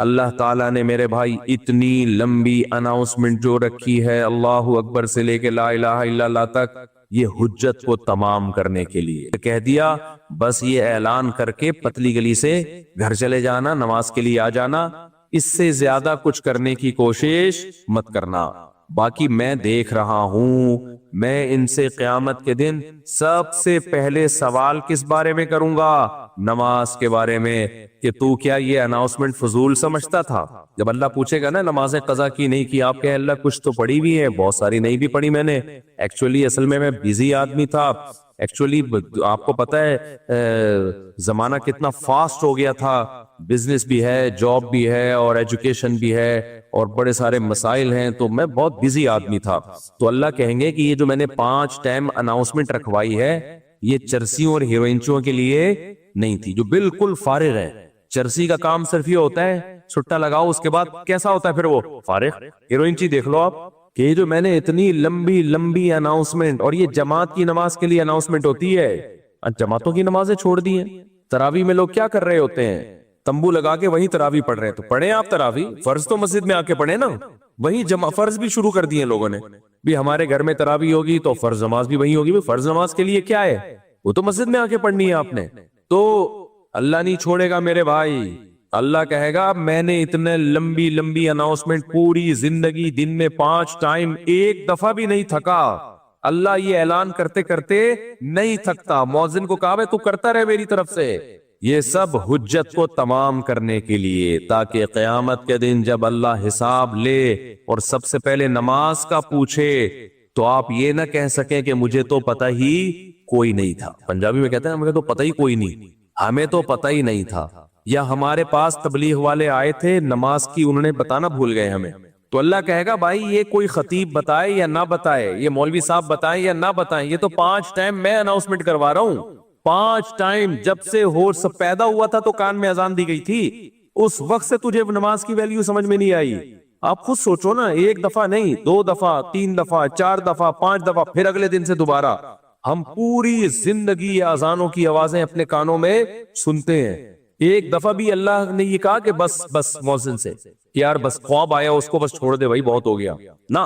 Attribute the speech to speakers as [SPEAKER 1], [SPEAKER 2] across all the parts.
[SPEAKER 1] اللہ تعالیٰ نے میرے بھائی اتنی لمبی اناؤنسمنٹ جو رکھی ہے اللہ اکبر سے لے کے لا الہ الا اللہ تک، یہ حجت کو تمام کرنے کے لیے کہہ دیا بس یہ اعلان کر کے پتلی گلی سے گھر چلے جانا، نماز کے لیے آ جانا، اس سے زیادہ کچھ کرنے کی کوشش مت کرنا، باقی میں دیکھ رہا ہوں، میں ان سے قیامت کے دن سب سے پہلے سوال کس بارے میں کروں گا؟ نماز کے بارے میں، کہ تو کیا یہ اناؤنسمنٹ فضول سمجھتا تھا؟ جب اللہ پوچھے گا نا نمازیں قضا کی نہیں کی، آپ کہے اللہ کچھ تو پڑھی بھی ہے، بہت ساری نہیں بھی پڑھی میں نے، ایکچولی اصل میں بیزی آدمی تھا، ایکچولی آپ کو پتا ہے زمانہ کتنا فاسٹ ہو گیا تھا، بزنس بھی ہے، جاب بھی ہے، اور ایجوکیشن بھی ہے، اور بڑے سارے مسائل ہیں، تو میں بہت بزی آدمی تھا۔ تو اللہ کہیں گے کہ یہ جو میں نے 5 ٹائم اناؤنسمنٹ رکھوائی ہے، یہ چرسیوں اور ہیروئنچوں کے لیے نہیں تھی، جو بالکل فارغ ہے۔ چرسی کا کام صرف یہ ہوتا ہے چھٹا لگاؤ، اس کے بعد کیسا ہوتا ہے پھر وہ فارغ۔ ہیروئنچی دیکھ لو آپ کہ یہ جو میں نے اتنی لمبی لمبی اناؤنسمنٹ، اور یہ جماعت کی نماز کے لیے اناؤنسمنٹ ہوتی ہے، جماعتوں کی نمازیں چھوڑ دی ہیں۔ تراویح میں لوگ کیا کر رہے ہوتے ہیں؟ تمبو لگا کے وہیں تراویح پڑھ رہے ہیں، تو پڑھیں آپ تراویح، فرض تو مسجد میں آ کے پڑھیں نا، وہیں فرض بھی شروع کر دیے لوگوں نے، بھی ہمارے گھر میں تراویح ہوگی تو فرض نماز بھی وہیں ہوگی، فرض نماز کے لیے کیا ہے، وہ تو مسجد میں آ کے پڑھنی ہے آپ نے۔ تو اللہ نہیں چھوڑے گا میرے بھائی، اللہ کہے گا میں نے اتنے لمبی لمبی اناؤنسمنٹ پوری زندگی دن میں 5 ٹائم ایک دفعہ بھی نہیں تھکا۔ اللہ یہ اعلان کرتے کرتے نہیں تھکتا، مؤذن کو کہا تو کرتا رہے میری طرف سے، یہ سب حجت کو تمام کرنے کے لیے، تاکہ قیامت کے دن جب اللہ حساب لے اور سب سے پہلے نماز کا پوچھے تو آپ یہ نہ کہہ سکیں کہ مجھے تو پتہ ہی کوئی نہیں تھا۔ پنجابی میں کہتے ہیں مجھے تو پتہ ہی کوئی نہیں، ہمیں تو پتہ ہی نہیں تھا، یا ہمارے پاس تبلیغ والے آئے تھے نماز کی انہوں نے بتانا بھول گئے ہمیں۔ تو اللہ کہے گا بھائی یہ کوئی خطیب بتائے یا نہ بتائے، یہ مولوی صاحب بتائیں یا نہ بتائیں، یہ تو 5 ٹائم میں اناؤنسمنٹ کروا رہا ہوں۔ 5 ٹائم جب سے ہوش سب پیدا ہوا تھا تو کان میں اذان دی گئی تھی، اس وقت سے تجھے نماز کی ویلیو سمجھ میں نہیں آئی۔ آپ خود سوچو نا، 1 دفعہ نہیں، 2 دفعہ، 3 دفعہ، 4 دفعہ، 5 دفعہ، پھر اگلے دن سے دوبارہ۔ ہم پوری زندگی اذانوں کی آوازیں اپنے کانوں میں سنتے ہیں، ایک دفعہ بھی اللہ نے یہ کہا کہ بس مؤذن سے کہ یار بس خواب آیا اس کو بس چھوڑ دے بھائی بہت ہو گیا، نہ،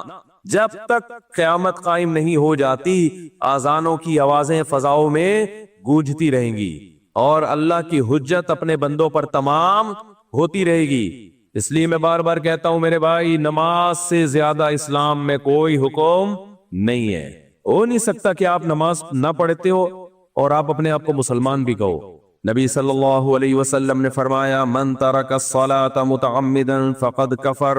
[SPEAKER 1] جب تک قیامت قائم نہیں ہو جاتی اذانوں کی آوازیں فضاؤں میں گونجتی رہیں گی، اور اللہ کی حجت اپنے بندوں پر تمام ہوتی رہے گی۔ اس لیے میں بار بار کہتا ہوں میرے بھائی، نماز سے زیادہ اسلام میں کوئی حکم نہیں ہے۔ ہو نہیں سکتا کہ آپ نماز نہ پڑھتے ہو اور آپ اپنے آپ کو مسلمان بھی کہو۔ نبی صلی اللہ علیہ وسلم نے فرمایا من ترک الصلاۃ متعمدا فقد کفر،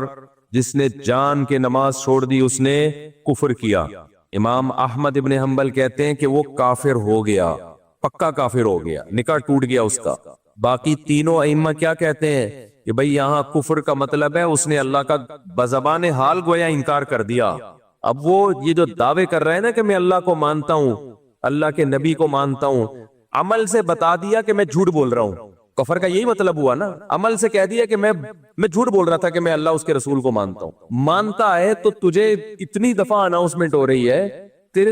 [SPEAKER 1] جس نے جان کے نماز چھوڑ دی اس نے کفر کیا۔ امام احمد ابن حنبل کہتے ہیں کہ وہ کافر ہو گیا، پکا کافر ہو گیا، نکاح ٹوٹ گیا اس کا۔ باقی تینوں ائمہ کیا کہتے ہیں کہ بھئی یہاں کفر کا مطلب ہے اس نے اللہ کا بزبان حال گویا انکار کر دیا۔ اب وہ یہ جو دعوے کر رہے ہیں نا کہ میں اللہ کو مانتا ہوں، اللہ کے نبی کو مانتا ہوں، عمل سے بتا دیا کہ میں جھوٹ بول رہا ہوں، کفر کا یہی مطلب ہوا نا، عمل سے کہہ دیا کہ میں جھوٹ بول رہا تھا کہ میں اللہ اس کے رسول کو مانتا ہوں۔ مانتا ہے تو تجھے اتنی دفعہ اناؤنسمنٹ ہو رہی ہے، تیرے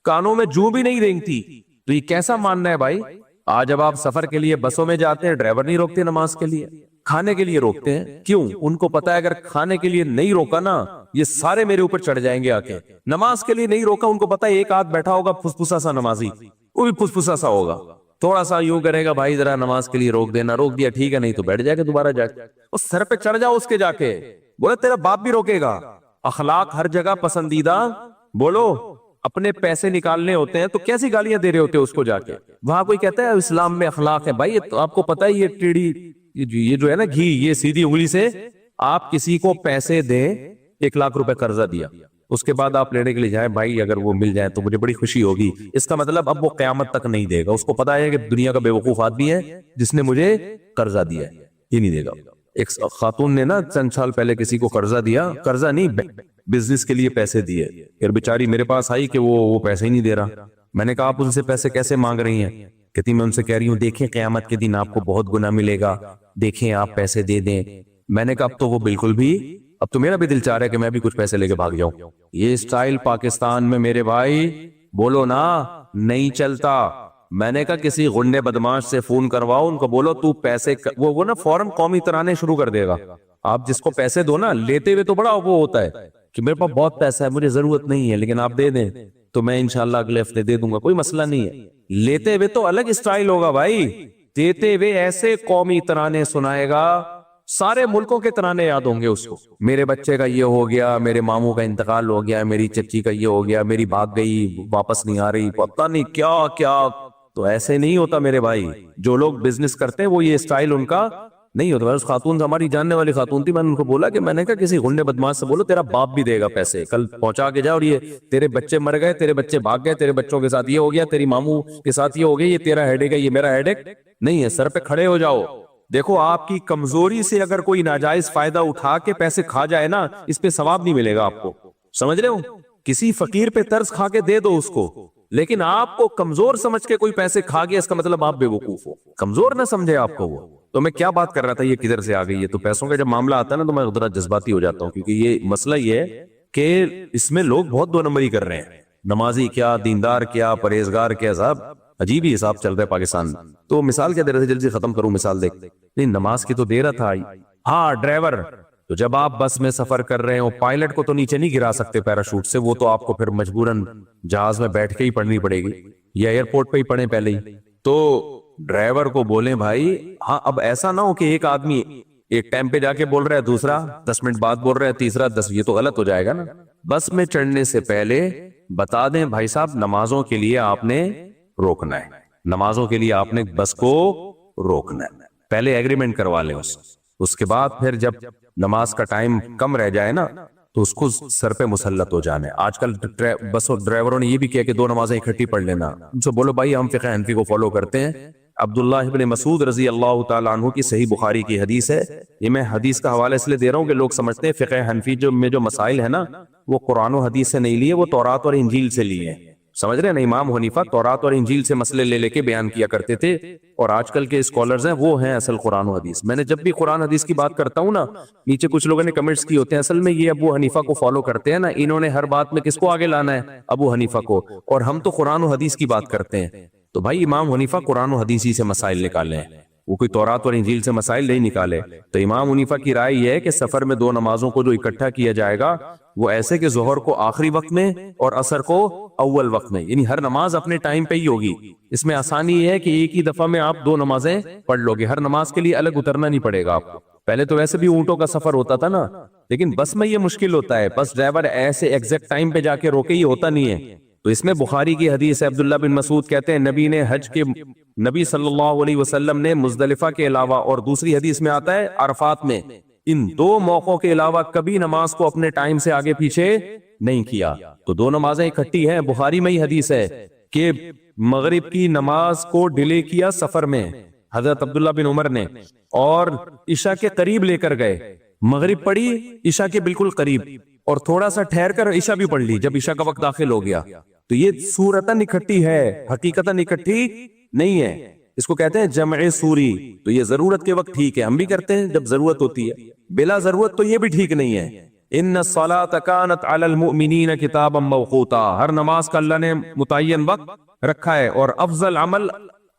[SPEAKER 1] کانوں میں جو بھی نہیں رینگتی، تو یہ کیسا ماننا ہے بھائی؟ آج جب آپ سفر کے لیے بسوں میں جاتے ہیں، ڈرائیور نہیں روکتے نماز کے لیے، کھانے کے لیے روکتے ہیں، کیوں؟ ان کو پتا ہے اگر کھانے کے لیے نہیں روکا نا یہ سارے میرے اوپر چڑھ جائیں گے آ کے۔ نماز کے لیے نہیں روکا، ان کو پتا ہے ایک آدھ بیٹھا ہوگا پھسپھسا سا نمازی، وہ بھی پھسپھسا سا ہوگا، تھوڑا سا یوں کرے گا بھائی ذرا نماز کے لیے روک دینا، روک دیا ٹھیک ہے، نہیں تو بیٹھ جائے گا دوبارہ جا کے، اس سر پہ چڑھ جاؤ اس کے جا کے، بولے تیرا باپ بھی روکے گا۔ اخلاق ہر جگہ پسندیدہ، بولو اپنے پیسے نکالنے ہوتے ہیں تو کیسی گالیاں دے رہے ہوتے ہیں اس کو جا کے، وہاں کوئی کہتا ہے اسلام میں اخلاق ہے، بھائی تو آپ کو پتا ہے یہ ٹیڑھی یہ جو ہے نا گھی، یہ سیدھی انگلی سے آپ کسی کو پیسے دیں، 1 لاکھ روپے قرضہ دیا، اس کے بعد آپ لینے کے لیے جائیں بھائی اگر وہ مل جائے تو مجھے بڑی خوشی ہوگی، اس کا مطلب اب وہ قیامت تک نہیں دے گا، اس کو پتا ہے کہ دنیا کا بے وقوف آدمی ہے جس نے مجھے قرضہ دیا ہے، یہ نہیں دے گا۔ ایک خاتون نے نا چند سال پہلے کسی کو قرضہ دیا، قرضہ نہیں بزنس کے لیے پیسے دیے، پھر بیچاری میرے پاس آئی کہ وہ پیسے ہی نہیں دے رہا۔ میں نے کہا آپ ان سے پیسے کیسے مانگ رہی ہیں؟ کہتی میں ان سے کہہ رہی ہوں دیکھیں قیامت کے دن آپ کو بہت گناہ ملے گا، دیکھیں آپ پیسے دے دیں۔ میں نے کہا اب تو وہ بالکل بھی، اب تو میرا بھی دل چاہ رہا ہے کہ میں بھی کچھ پیسے لے کے بھاگ جاؤں۔ یہ اسٹائل پاکستان میں میرے بھائی بولو نا نہیں چلتا۔ میں نے کہا کسی غنڈے بدماش سے فون کرواؤ, ان کو بولو تو پیسے وہ نا فوراً قومی ترانے شروع کر دے گا. آپ جس کو پیسے دو نا, لیتے ہوئے تو بڑا وہ ہوتا ہے کہ میرے پاس بہت پیسہ ہے, مجھے ضرورت نہیں ہے, لیکن آپ دے دیں تو میں انشاءاللہ اگلے ہفتے دے دوں گا, کوئی مسئلہ نہیں ہے. لیتے ہوئے تو الگ اسٹائل ہوگا بھائی, دیتے ہوئے ایسے قومی ترانے سنائے گا, سارے ملکوں کے ترانے یاد ہوں گے اس کو. میرے بچے کا یہ ہو گیا, میرے ماموں کا انتقال ہو گیا, میری چچی کا یہ ہو گیا, میری بھاگ گئی واپس نہیں آ رہی, پتہ نہیں کیا کیا. تو ایسے نہیں ہوتا میرے بھائی. جو لوگ بزنس کرتے ہیں وہ یہ اسٹائل ان کا نہیں ہوتا. اس خاتون سے, ہماری جاننے والی خاتون تھی, میں نے ان کو بولا کہ میں نے کہا کسی غنڈے بدماش سے بولو تیرا باپ بھی دے گا پیسے, کل پہنچا کے جا, اور یہ تیرے بچے مر گئے, تیرے بچے بھاگ گئے, تیرے بچوں کے ساتھ یہ ہو گیا, تیری ماموں کے ساتھ یہ ہو گیا, یہ تیرا ہیڈیک ہے, یہ میرا ہیڈیک نہیں ہے. سر پہ کھڑے ہو جاؤ. دیکھو آپ کی کمزوری سے اگر کوئی ناجائز فائدہ اٹھا کے پیسے کھا جائے نا, اس پہ ثواب نہیں ملے گا آپ کو, سمجھ رہے ہو. کسی فقیر پہ طرز کھا کے دے دو اس کو, لیکن آپ کو کمزور سمجھ کے کوئی پیسے کھا گیا, اس کا مطلب آپ بے وقوف ہو, کمزور نہ سمجھے آپ کو وہ. تو میں کیا بات کر رہا تھا, یہ کدھر سے آ گئی ہے. تو پیسوں کا جب معاملہ آتا ہے نا تو میں ذرا جذباتی ہو جاتا ہوں, کیونکہ یہ مسئلہ یہ ہے کہ اس میں لوگ بہت دو نمبری کر رہے ہیں. نمازی کیا, دیندار کیا, پرہیزگار کیا, صاحب عجیب ہی حساب چل رہا ہے پاکستان میں. تو مثال کیا دے رہے تھے, جلدی ختم کروں مثال دیکھ. نہیں نماز کی تو دے رہا تھا. ہاں ڈرائیور, تو جب آپ بس میں سفر کر رہے ہو, پائلٹ کو تو نیچے نہیں گرا سکتے پیراشوٹ سے, وہ تو آپ کو پھر مجبوراً جہاز میں بیٹھ کے ہی پڑھنی پڑے گی, یا ایئرپورٹ پہ ہی پڑھیں پہلے ہی. تو ڈرائیور کو بولیں بھائی, ہاں اب ایسا نہ ہو کہ ایک آدمی ایک ٹائم پہ جا کے بول رہا ہے, دوسرا 10 منٹ بعد بول رہا ہے, تیسرا 10, یہ تو غلط ہو جائے گا نا. بس میں چڑھنے سے پہلے بتا دیں بھائی صاحب نمازوں کے لیے آپ نے روکنا ہے, نمازوں کے لیے آپ نے بس کو روکنا ہے, پہلے ایگریمنٹ کروا لیں اس کے بعد پھر جب نماز کا ٹائم کم رہ جائے نا تو اس کو سر پہ مسلط ہو جانے. آج کل بس ڈرائیوروں نے یہ بھی کیا کہ 2 نمازیں اکٹھی پڑھ لینا. ان سے بولو بھائی ہم فقہ حنفی کو فالو کرتے ہیں. عبداللہ ابن مسعود رضی اللہ تعالیٰ عنہ کی صحیح بخاری کی حدیث ہے. یہ میں حدیث کا حوالہ اس لیے دے رہا ہوں کہ لوگ سمجھتے ہیں فقہ حنفی جو مسائل ہے نا وہ قرآن و حدیث سے نہیں لیے, وہ تورات اور انجیل سے لیے ہیں. سمجھ رہے ہیں نا, امام حنیفہ تورات اور انجیل سے مسئلے لے کے بیان کیا کرتے تھے, اور آج کل کے اسکالرز ہیں وہ ہیں اصل قرآن و حدیث. میں نے جب بھی قرآن حدیث کی بات کرتا ہوں نا, نیچے کچھ لوگوں نے کمنٹس کی ہوتے ہیں اصل میں یہ ابو حنیفہ کو فالو کرتے ہیں نا, انہوں نے ہر بات میں کس کو آگے لانا ہے, ابو حنیفہ کو, اور ہم تو قرآن و حدیث کی بات کرتے ہیں. تو بھائی امام حنیفہ قرآن و حدیث ہی سے مسائل نکالے ہیں, وہ کوئی تورات اور انجیل سے مسائل نہیں نکالے. تو امام حنیفہ کی رائے یہ ہے کہ سفر میں 2 نمازوں کو جو اکٹھا کیا جائے گا وہ ایسے کہ ظہر کو آخری وقت میں اور عصر کو اول وقت میں, یعنی ہر نماز اپنے ٹائم پہ ہی ہوگی. اس میں آسانی یہ ہے کہ ایک ہی دفعہ میں آپ 2 نمازیں پڑھ لو گے, ہر نماز کے لیے الگ اترنا نہیں پڑے گا آپ کو. پہلے تو ویسے بھی اونٹوں کا سفر ہوتا تھا نا, لیکن بس میں یہ مشکل ہوتا ہے, بس ڈرائیور ایسے ایگزیکٹ ٹائم پہ جا کے روکے یہ ہوتا نہیں ہے. تو اس میں بخاری کی حدیث ہے, عبداللہ بن مسعود کہتے ہیں نبی صلی اللہ علیہ وسلم نے مزدلفہ کے علاوہ, اور دوسری حدیث میں آتا ہے عرفات میں, ان 2 موقعوں کے علاوہ کبھی نماز کو اپنے ٹائم سے آگے پیچھے نہیں کیا. تو 2 نمازیں اکٹھی ہیں. بخاری میں ہی حدیث ہے کہ مغرب کی نماز کو ڈیلے کیا سفر میں حضرت عبداللہ بن عمر نے, اور عشاء کے قریب لے کر گئے. مغرب پڑھی عشاء کے بالکل قریب, اور تھوڑا سا ٹھہر کر عشاء بھی پڑھ لی جب عشاء کا وقت داخل ہو گیا. تو یہ صورتاً اکٹھی ہے, حقیقتاً اکٹھی نہیں ہے. اس کو کہتے ہیں جمع سوری. تو یہ ضرورت کے وقت ٹھیک ہے, ہم بھی کرتے ہیں جب ضرورت ہوتی ہے, بلا ضرورت تو یہ بھی ٹھیک نہیں ہے. ان الصلاۃ کانت علی المؤمنین کتابا موقوتا, ہر نماز کا اللہ نے متعین وقت رکھا ہے, اور افضل عمل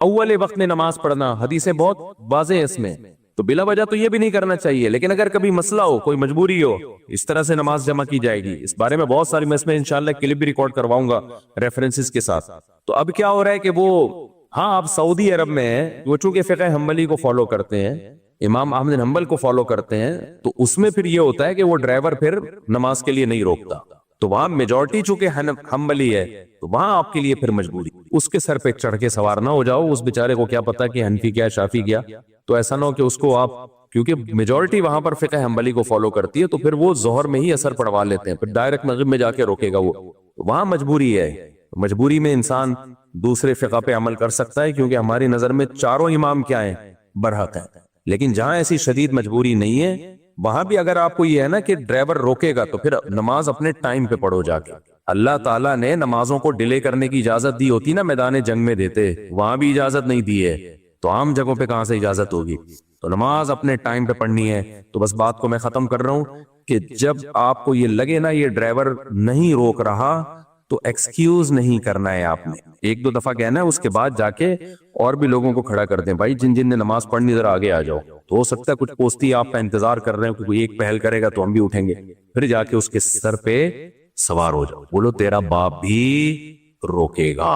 [SPEAKER 1] اول وقت میں نماز پڑھنا. حدیثیں بہت واضح ہیں اس میں, تو بلا وجہ تو یہ بھی نہیں کرنا چاہیے. لیکن اگر کبھی مسئلہ ہو, کوئی مجبوری ہو, اس طرح سے نماز جمع کی جائے گی. اس بارے میں بہت ساری میں اس میں انشاءاللہ کلپ بھی ریکارڈ کرواؤں گا ریفرنسز کے ساتھ. تو اب کیا ہو رہا ہے کہ وہ, ہاں آپ سعودی عرب میں ہیں, وہ چونکہ فقہ حنبلی کو فالو کرتے ہیں, امام احمد بن حنبل کو فالو کرتے ہیں, تو اس میں پھر یہ ہوتا ہے کہ وہ ڈرائیور پھر نماز کے لیے نہیں روکتا. تو وہاں میجورٹی چونکہ حنبلی ہے, تو وہاں آپ کے لیے پھر مجبوری, اس کے سر پہ چڑھ کے سوار نہ ہو جاؤ. اس بیچارے کو کیا پتا کہ حنفی کیا شافی کیا, تو ایسا نہ ہو کہ اس کو آپ, کیونکہ میجورٹی وہاں پر فقہ حنبلی کو فالو کرتی ہے, تو پھر وہ ظہر میں ہی اثر پڑوا لیتے ہیں, پھر ڈائریکٹ مغرب میں جا کے روکے گا وہ. وہاں مجبوری ہے, مجبوری میں انسان دوسرے فقہ پہ عمل کر سکتا ہے, کیونکہ ہماری نظر میں چاروں امام کیا ہیں, برحق ہیں. لیکن جہاں ایسی شدید مجبوری نہیں ہے, وہاں بھی اگر آپ کو یہ ہے نا کہ ڈرائیور روکے گا, تو پھر نماز اپنے ٹائم پہ پڑھو جا کے. اللہ تعالیٰ نے نمازوں کو ڈیلے کرنے کی اجازت دی ہوتی نا, میدان جنگ میں دیتے, وہاں بھی اجازت نہیں دی ہے, تو عام جگہوں پہ کہاں سے اجازت ہوگی. تو نماز اپنے ٹائم پہ پڑھنی ہے. تو بس بات کو میں ختم کر رہا ہوں کہ جب آپ کو یہ لگے نا یہ ڈرائیور نہیں روک رہا, تو ایکسکیوز نہیں کرنا ہے آپ نے, ایک دو دفعہ کہنا ہے, اس کے بعد جا کے اور بھی لوگوں کو کھڑا کر دیں, بھائی جن نے نماز پڑھنی ذرا آگے آ جاؤ. تو ہو سکتا ہے کچھ پوستی آپ کا انتظار کر رہے ہو کہ کوئی ایک پہل کرے گا تو ہم بھی اٹھیں گے, پھر جا کے اس کے سر پہ سوار ہو جاؤ, بولو تیرا باپ بھی روکے گا,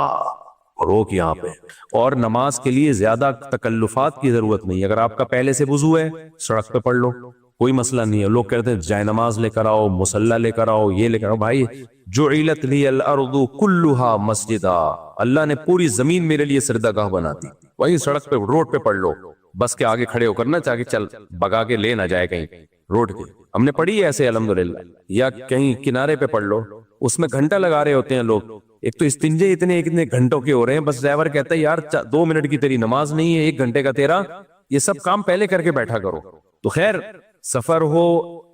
[SPEAKER 1] روک یہاں پہ. اور نماز کے لیے زیادہ تکلفات کی ضرورت نہیں, اگر آپ کا پہلے سے وضو ہے سڑک پہ پڑھ لو, کوئی مسئلہ نہیں ہے. لوگ کہتے ہیں جائے نماز لے کر آؤ, مصلی لے کر آؤ, یہ لے کر آؤ. بھائی جعلت لی الارض کلھا مسجدا, اللہ نے پوری زمین میرے لیے سجدہ گاہ بنا دی, وہی سڑک پہ روڈ پہ پڑھ لو, بس کے آگے کھڑے ہو کرنا چاہ کے چل بگا کے لے نہ جائے کہیں روڈ کے. ہم نے پڑھی ہے ایسے الحمدللہ, یا کہیں کنارے پہ پڑھ لو, اس میں گھنٹہ لگا رہے ہوتے ہیں لوگ. ایک تو استنجے اتنے گھنٹوں کے ہو رہے ہیں, بس ڈرائیور کہتا ہے یار 2 منٹ کی تیری نماز نہیں ہے, 1 گھنٹے کا تیرا, یہ سب کام پہلے کر کے بیٹھا کرو. تو خیر سفر ہو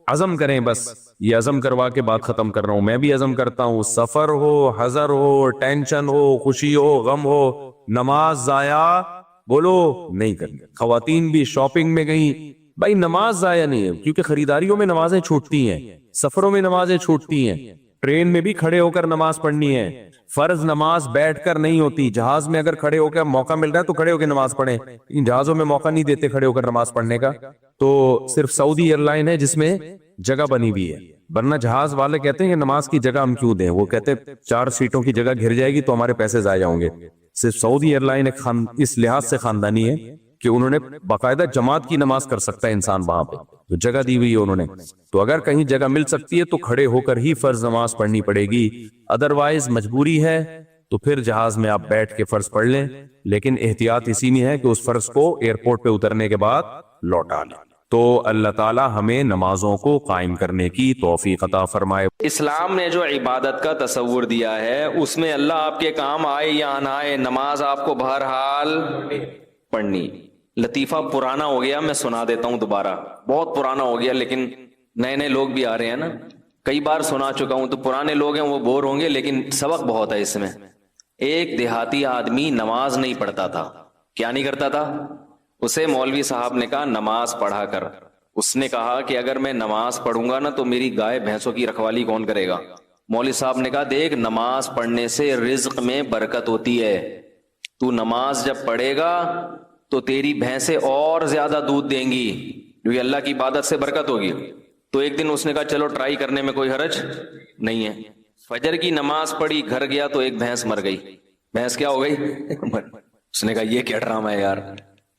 [SPEAKER 1] عزم کریں, بس یہ عزم کروا کے بات ختم کر رہا ہوں, میں بھی عزم کرتا ہوں, سفر ہو, حضر ہو, ٹینشن ہو, خوشی ہو, غم ہو, نماز ضائع بولو نہیں کرنی. خواتین بھی شاپنگ میں گئی, بھائی نماز ضائع نہیں ہے, کیونکہ خریداریوں میں نمازیں چھوٹتی ہیں, سفروں میں نمازیں چھوٹتی ہیں, ٹرین میں بھی کھڑے ہو کر نماز پڑھنی ہے. فرض نماز بیٹھ کر نہیں ہوتی, جہاز میں اگر کھڑے ہو کر موقع مل رہا ہے تو کھڑے ہو کے نماز پڑھیں, ان جہازوں میں موقع نہیں دیتے کھڑے ہو کر نماز پڑھنے کا. تو صرف سعودی ایئر لائن ہے جس میں جگہ بنی ہوئی ہے, ورنہ جہاز والے کہتے ہیں کہ نماز کی جگہ ہم کیوں دیں, وہ کہتے ہیں 4 سیٹوں کی جگہ گھر جائے گی تو ہمارے پیسے ضائع ہوں گے. صرف سعودی ایئر لائن اس لحاظ سے خاندانی ہے کہ انہوں نے باقاعدہ جماعت کی نماز کر سکتا ہے انسان وہاں پہ, تو جگہ دی ہوئی ہے انہوں نے. تو اگر کہیں جگہ مل سکتی ہے تو کھڑے ہو کر ہی فرض نماز پڑھنی پڑے گی, ادروائز مجبوری ہے تو پھر جہاز میں آپ بیٹھ کے فرض پڑھ لیں, لیکن احتیاط اسی میں ہے کہ اس فرض کو ایئرپورٹ پہ اترنے کے بعد لوٹا لیں. تو اللہ تعالی ہمیں نمازوں کو قائم کرنے کی توفیق عطا فرمائے.
[SPEAKER 2] اسلام نے جو عبادت کا تصور دیا ہے اس میں اللہ آپ کے کام آئے یا نہ آئے, نماز آپ کو بہرحال پڑھنی. لطیفہ پرانا ہو گیا, میں سنا دیتا ہوں دوبارہ, بہت پرانا ہو گیا لیکن نئے لوگ بھی آ رہے ہیں نا, کئی بار سنا چکا ہوں, تو پرانے لوگ ہیں وہ بور ہوں گے لیکن سبق بہت ہے اس میں. ایک دیہاتی آدمی نماز نہیں پڑھتا تھا. کیا نہیں کرتا تھا؟ اسے مولوی صاحب نے کہا نماز پڑھا کر. اس نے کہا کہ اگر میں نماز پڑھوں گا نا تو میری گائے بھینسوں کی رکھوالی کون کرے گا؟ مولوی صاحب نے کہا دیکھ, نماز پڑھنے سے رزق میں برکت ہوتی ہے, تو نماز جب پڑھے گا تو تیری بھینسیں اور زیادہ دودھ دیں گی, کیونکہ اللہ کی عبادت سے برکت ہوگی. تو ایک دن اس نے کہا چلو ٹرائی کرنے میں کوئی حرج نہیں ہے. فجر کی نماز پڑھی, گھر گیا تو ایک بھینس مر گئی. بھینس کیا ہو گئی؟ اس نے کہا یہ کیا ڈرامہ ہے یار.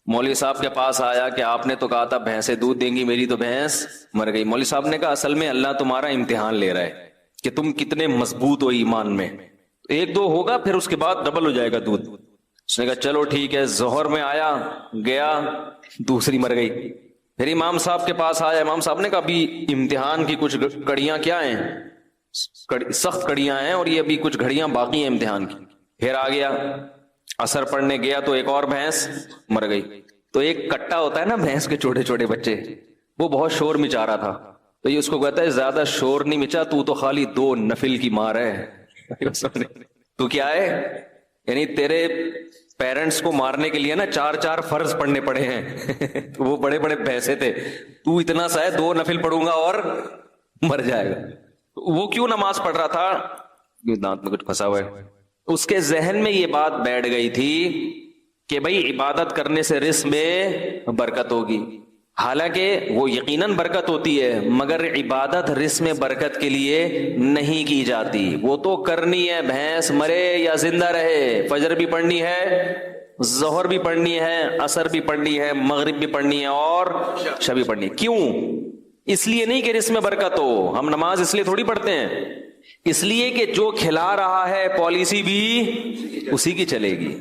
[SPEAKER 2] مولوی صاحب کے پاس آیا کہ آپ نے تو کہا تھا بھینسیں دودھ دیں گی, میری تو بھینس مر گئی. مولوی صاحب نے کہا اصل میں اللہ تمہارا امتحان لے رہا ہے کہ تم کتنے مضبوط ہو ایمان میں, 1-2 ہوگا پھر اس کے بعد ڈبل ہو جائے گا دودھ. اس نے کہا چلو ٹھیک ہے. ظہر میں آیا, گیا, دوسری مر گئی. پھر امام صاحب کے پاس آیا, امام صاحب نے کہا ابھی امتحان کی کچھ کڑیاں کیا ہیں, سخت کڑیاں ہیں, اور یہ ابھی کچھ گھڑیاں باقی ہیں امتحان کی. پھر آ گیا, اثر پڑھنے گیا تو ایک اور بھینس مر گئی. تو ایک کٹا ہوتا ہے نا بھینس کے چھوٹے چھوٹے بچے, وہ بہت شور مچا رہا تھا, تو یہ اس کو کہتا ہے زیادہ شور نہیں مچا, تو خالی 2 نفل کی مار ہے. تو کیا ہے, یعنی تیرے پیرنٹس کو مارنے کے لیے نا 4 فرض پڑھنے پڑے ہیں. وہ بڑے بڑے پیسے تھے, تو اتنا سا ہے 2 نفل پڑھوں گا اور مر جائے گا. وہ کیوں نماز پڑھ رہا تھا؟ دانت میں کچھ پھنسا ہوا ہے. اس کے ذہن میں یہ بات بیٹھ گئی تھی کہ بھائی عبادت کرنے سے رزق میں برکت ہوگی. حالانکہ وہ یقیناً برکت ہوتی ہے, مگر عبادت رزق میں برکت کے لیے نہیں کی جاتی. وہ تو کرنی ہے, بھینس مرے یا زندہ رہے, فجر بھی پڑھنی ہے, ظہر بھی پڑھنی ہے, عصر بھی پڑھنی ہے, مغرب بھی پڑھنی ہے, اور عشاء بھی پڑھنی ہے. کیوں؟ اس لیے نہیں کہ رزق میں برکت ہو. ہم نماز اس لیے تھوڑی پڑھتے ہیں, اس لیے کہ جو کھلا رہا ہے پالیسی بھی اسی کی چلے گی.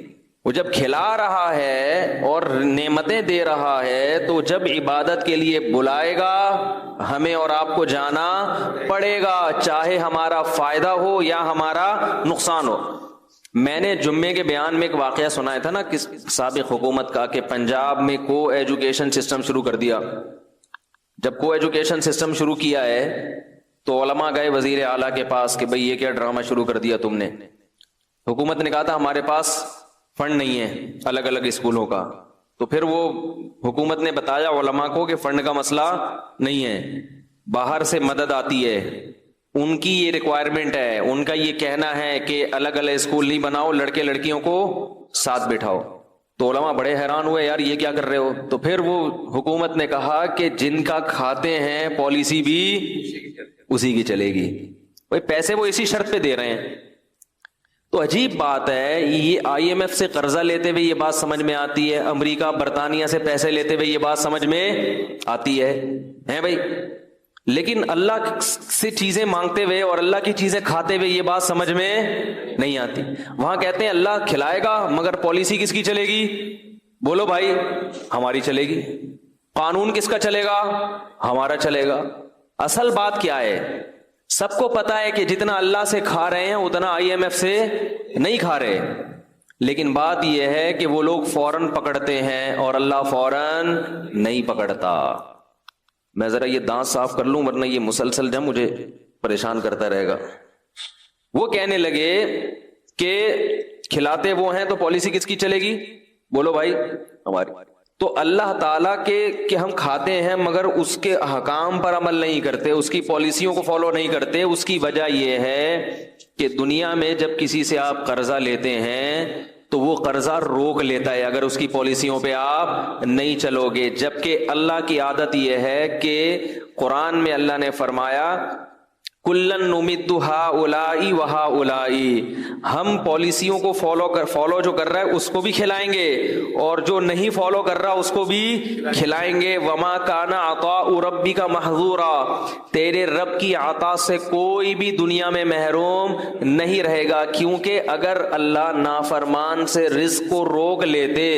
[SPEAKER 2] وہ جب کھلا رہا ہے اور نعمتیں دے رہا ہے تو جب عبادت کے لیے بلائے گا ہمیں اور آپ کو جانا پڑے گا, چاہے ہمارا فائدہ ہو یا ہمارا نقصان ہو. میں نے جمعے کے بیان میں ایک واقعہ سنایا تھا نا کس سابق حکومت کا, کہ پنجاب میں کو ایجوکیشن سسٹم شروع کر دیا. جب کو ایجوکیشن سسٹم شروع کیا ہے تو علماء گئے وزیر اعلیٰ کے پاس کہ بھئی یہ کیا ڈرامہ شروع کر دیا تم نے. حکومت نے کہا تھا ہمارے پاس فنڈ نہیں ہے الگ الگ اسکولوں کا. تو پھر وہ حکومت نے بتایا علماء کو کہ فنڈ کا مسئلہ نہیں ہے, باہر سے مدد آتی ہے, ان کی یہ ریکوائرمنٹ ہے, ان کا یہ کہنا ہے کہ الگ الگ اسکول نہیں بناؤ, لڑکے لڑکیوں کو ساتھ بٹھاؤ. تو علماء بڑے حیران ہوئے, یار یہ کیا کر رہے ہو؟ تو پھر وہ حکومت نے کہا کہ جن کا کھاتے ہیں پالیسی بھی اسی کی چلے گی. بھائی پیسے وہ اسی شرط پہ دے رہے ہیں. تو عجیب بات ہے, یہ آئی ایم ایف سے قرضہ لیتے ہوئے یہ بات سمجھ میں آتی ہے, امریکہ برطانیہ سے پیسے لیتے ہوئے یہ بات سمجھ میں آتی ہے بھائی, لیکن اللہ سے چیزیں مانگتے ہوئے اور اللہ کی چیزیں کھاتے ہوئے یہ بات سمجھ میں نہیں آتی. وہاں کہتے ہیں اللہ کھلائے گا مگر پالیسی کس کی چلے گی؟ بولو بھائی, ہماری چلے گی. قانون کس کا چلے گا؟ ہمارا چلے گا. اصل بات کیا ہے؟ سب کو پتا ہے کہ جتنا اللہ سے کھا رہے ہیں اتنا آئی ایم ایف سے نہیں کھا رہے, لیکن بات یہ ہے کہ وہ لوگ فوراً پکڑتے ہیں اور اللہ فوراً نہیں پکڑتا. میں ذرا یہ دانت صاف کر لوں ورنہ یہ مسلسل جب مجھے پریشان کرتا رہے گا. وہ کہنے لگے کہ کھلاتے وہ ہیں تو پالیسی کس کی چلے گی؟ بولو بھائی, ہماری. تو اللہ تعالیٰ کے کہ ہم کھاتے ہیں مگر اس کے احکام پر عمل نہیں کرتے, اس کی پالیسیوں کو فالو نہیں کرتے. اس کی وجہ یہ ہے کہ دنیا میں جب کسی سے آپ قرضہ لیتے ہیں تو وہ قرضہ روک لیتا ہے اگر اس کی پالیسیوں پہ آپ نہیں چلو گے. جبکہ اللہ کی عادت یہ ہے کہ قرآن میں اللہ نے فرمایا کلن نمد ہؤلاء وہؤلاء, ہم پالیسیوں کو فالو جو کر رہا ہے اس کو بھی کھلائیں گے اور جو نہیں فالو کر رہا اس کو بھی کھلائیں گے. وما کان عطاء ربک محظورا, تیرے رب کی عطا سے کوئی بھی دنیا میں محروم نہیں رہے گا, کیونکہ اگر اللہ نافرمان سے رزق کو روک لیتے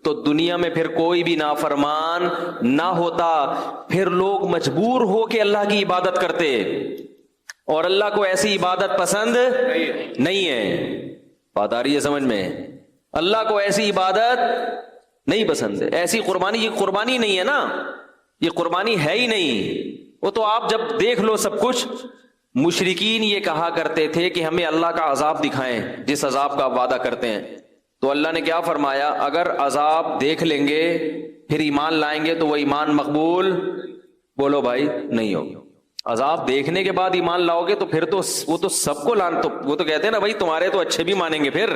[SPEAKER 2] تو دنیا میں پھر کوئی بھی نافرمان نہ ہوتا, پھر لوگ مجبور ہو کے اللہ کی عبادت کرتے, اور اللہ کو ایسی عبادت پسند نہیں ہے. بات آ رہی ہے سمجھ میں؟ اللہ کو ایسی عبادت نہیں پسند ہے. ایسی قربانی, یہ قربانی نہیں ہے نا, یہ قربانی ہے ہی نہیں. وہ تو آپ جب دیکھ لو سب کچھ. مشرکین یہ کہا کرتے تھے کہ ہمیں اللہ کا عذاب دکھائیں جس عذاب کا وعدہ کرتے ہیں. تو اللہ نے کیا فرمایا, اگر عذاب دیکھ لیں گے پھر ایمان لائیں گے تو وہ ایمان مقبول, بولو بھائی, نہیں ہوگا. عذاب دیکھنے کے بعد ایمان لاؤ گے تو پھر تو وہ تو سب کو تو وہ تو کہتے ہیں نا بھائی تمہارے تو اچھے بھی مانیں گے, پھر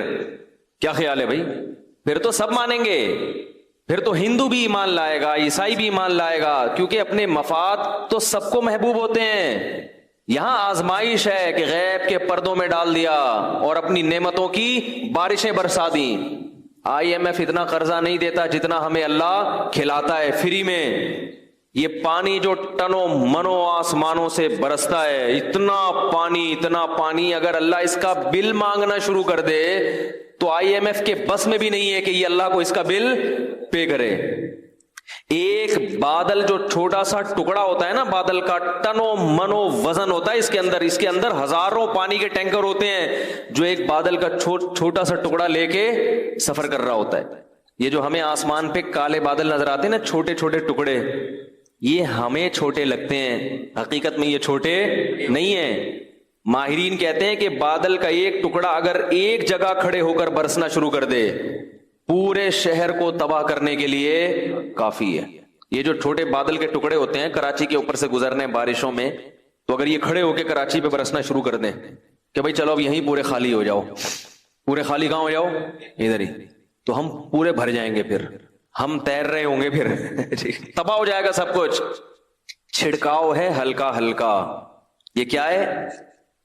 [SPEAKER 2] کیا خیال ہے بھائی, پھر تو سب مانیں گے, پھر تو ہندو بھی ایمان لائے گا, عیسائی بھی ایمان لائے گا, کیونکہ اپنے مفاد تو سب کو محبوب ہوتے ہیں. یہاں آزمائش ہے کہ غیب کے پردوں میں ڈال دیا اور اپنی نعمتوں کی بارشیں برسا دی. آئی ایم ایف اتنا قرضہ نہیں دیتا جتنا ہمیں اللہ کھلاتا ہے فری میں. یہ پانی جو ٹنوں منوں آسمانوں سے برستا ہے, اتنا پانی اگر اللہ اس کا بل مانگنا شروع کر دے تو آئی ایم ایف کے بس میں بھی نہیں ہے کہ یہ اللہ کو اس کا بل پے کرے. ایک بادل جو چھوٹا سا ٹکڑا ہوتا ہے نا بادل کا, ٹنوں منوں وزن ہوتا ہے اس کے اندر ہزاروں پانی کے ٹینکر ہوتے ہیں جو ایک بادل کا چھوٹا سا ٹکڑا لے کے سفر کر رہا ہوتا ہے. یہ جو ہمیں آسمان پہ کالے بادل نظر آتے ہیں نا, چھوٹے چھوٹے ٹکڑے, یہ ہمیں چھوٹے لگتے ہیں, حقیقت میں یہ چھوٹے نہیں ہیں. ماہرین کہتے ہیں کہ بادل کا ایک ٹکڑا اگر ایک جگہ کھڑے ہو کر برسنا شروع کر دے پورے شہر کو تباہ کرنے کے لیے کافی ہے. یہ جو چھوٹے بادل کے ٹکڑے ہوتے ہیں کراچی کے اوپر سے گزرنے بارشوں میں, تو اگر یہ کھڑے ہو کے کراچی پہ برسنا شروع کر دیں کہ بھائی چلو اب یہیں پورے خالی ہو جاؤ, پورے خالی کہاں ہو جاؤ, ادھر ہی, تو ہم پورے بھر جائیں گے, پھر ہم تیر رہے ہوں گے, پھر تباہ ہو جائے گا سب کچھ. چھڑکاؤ ہے ہلکا ہلکا, یہ کیا ہے؟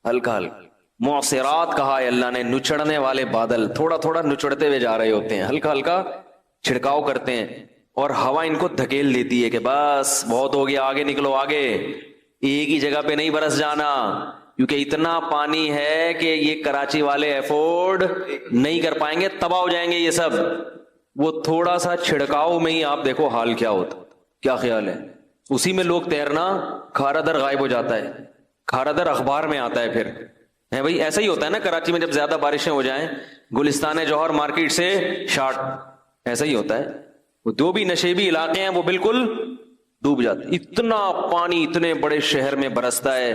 [SPEAKER 2] ہلکا ہلکا. معصرات کہا ہے اللہ نے, نچڑنے والے بادل تھوڑا تھوڑا نچڑتے ہوئے جا رہے ہوتے ہیں, ہلکا ہلکا چھڑکاؤ کرتے ہیں اور ہوا ان کو دھکیل دیتی ہے کہ بس بہت ہو گیا, آگے نکلو آگے, ایک ہی جگہ پہ نہیں برس جانا, کیونکہ اتنا پانی ہے کہ یہ کراچی والے افورڈ نہیں کر پائیں گے, تباہ ہو جائیں گے یہ سب. وہ تھوڑا سا چھڑکاؤ میں ہی آپ دیکھو حال کیا ہوتا. کیا خیال ہے؟ اسی میں لوگ تیرنا, کھارا در غائب ہو جاتا ہے, کھارا در اخبار میں آتا ہے پھر ہے بھائی. ایسا ہی ہوتا ہے نا کراچی میں جب زیادہ بارشیں ہو جائیں, گلستان جوہر مارکیٹ سے شارٹ, ایسا ہی ہوتا ہے. وہ دو بھی نشیبی علاقے ہیں وہ بالکل ڈوب جاتے. اتنا پانی اتنے بڑے شہر میں برستا ہے,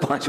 [SPEAKER 2] 5।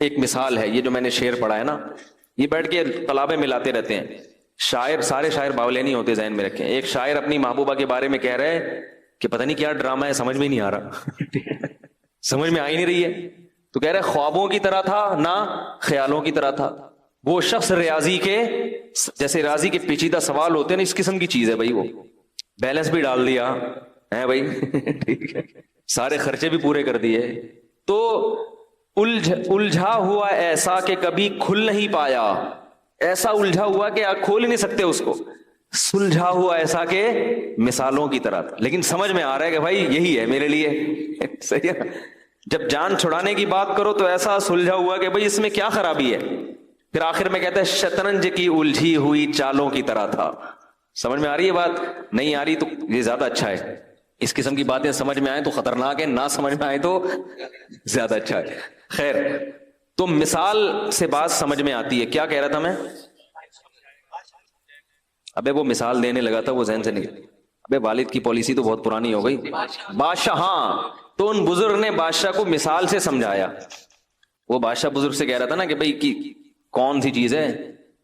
[SPEAKER 2] ایک مثال ہے، یہ جو میں نے شعر پڑھا ہے نا، یہ بیٹھ کے کلابیں ملاتے رہتے ہیں شاعر، سارے شاعر باولے نہیں ہوتے، ذہن میں رکھیں. ایک شاعر اپنی محبوبہ کے بارے میں کہہ رہے ہیں کہ پتہ نہیں کیا ڈرامہ ہے، سمجھ میں نہیں آ رہا سمجھ میں آ ہی نہیں رہی ہے. تو کہہ رہے خوابوں کی طرح تھا نہ خیالوں کی طرح تھا وہ شخص، ریاضی کے جیسے ریاضی کے پیچیدہ سوال ہوتے ہیں نا، اس قسم کی چیز ہے بھائی. وہ بیلنس بھی ڈال دیا ہے بھائی ٹھیک ہے، سارے خرچے بھی پورے کر دیے. تو الجھا ہوا ایسا کہ کبھی کھل نہیں پایا، ایسا الجھا ہوا کہ آپ کھول ہی نہیں سکتے اس کو. سلجھا ہوا ایسا کہ مثالوں کی طرح تھا، لیکن سمجھ میں آ رہا ہے کہ بھائی یہی ہے میرے لیے صحیح ہے. جب جان چھڑانے کی بات کرو تو ایسا سلجھا ہوا کہ بھائی اس میں کیا خرابی ہے. پھر آخر میں کہتا ہے شطرنج کی الجھی ہوئی چالوں کی طرح تھا. سمجھ میں آ رہی ہے بات؟ نہیں آ رہی تو یہ زیادہ اچھا ہے. اس قسم کی باتیں سمجھ میں آئیں تو خطرناک ہے، نہ سمجھ میں آئے تو زیادہ اچھا ہے. خیر، تو مثال سے بات سمجھ میں آتی ہے. کیا کہہ رہا تھا میں؟ ابے وہ مثال دینے لگا تھا، وہ ذہن سے نکل. ابے والد کی پالیسی تو بہت پرانی ہو گئی. بادشاہ، ہاں، تو ان بزرگ نے بادشاہ کو مثال سے سمجھایا. وہ بادشاہ بزرگ سے کہہ رہا تھا نا کہ بھائی کی کون سی چیز ہے،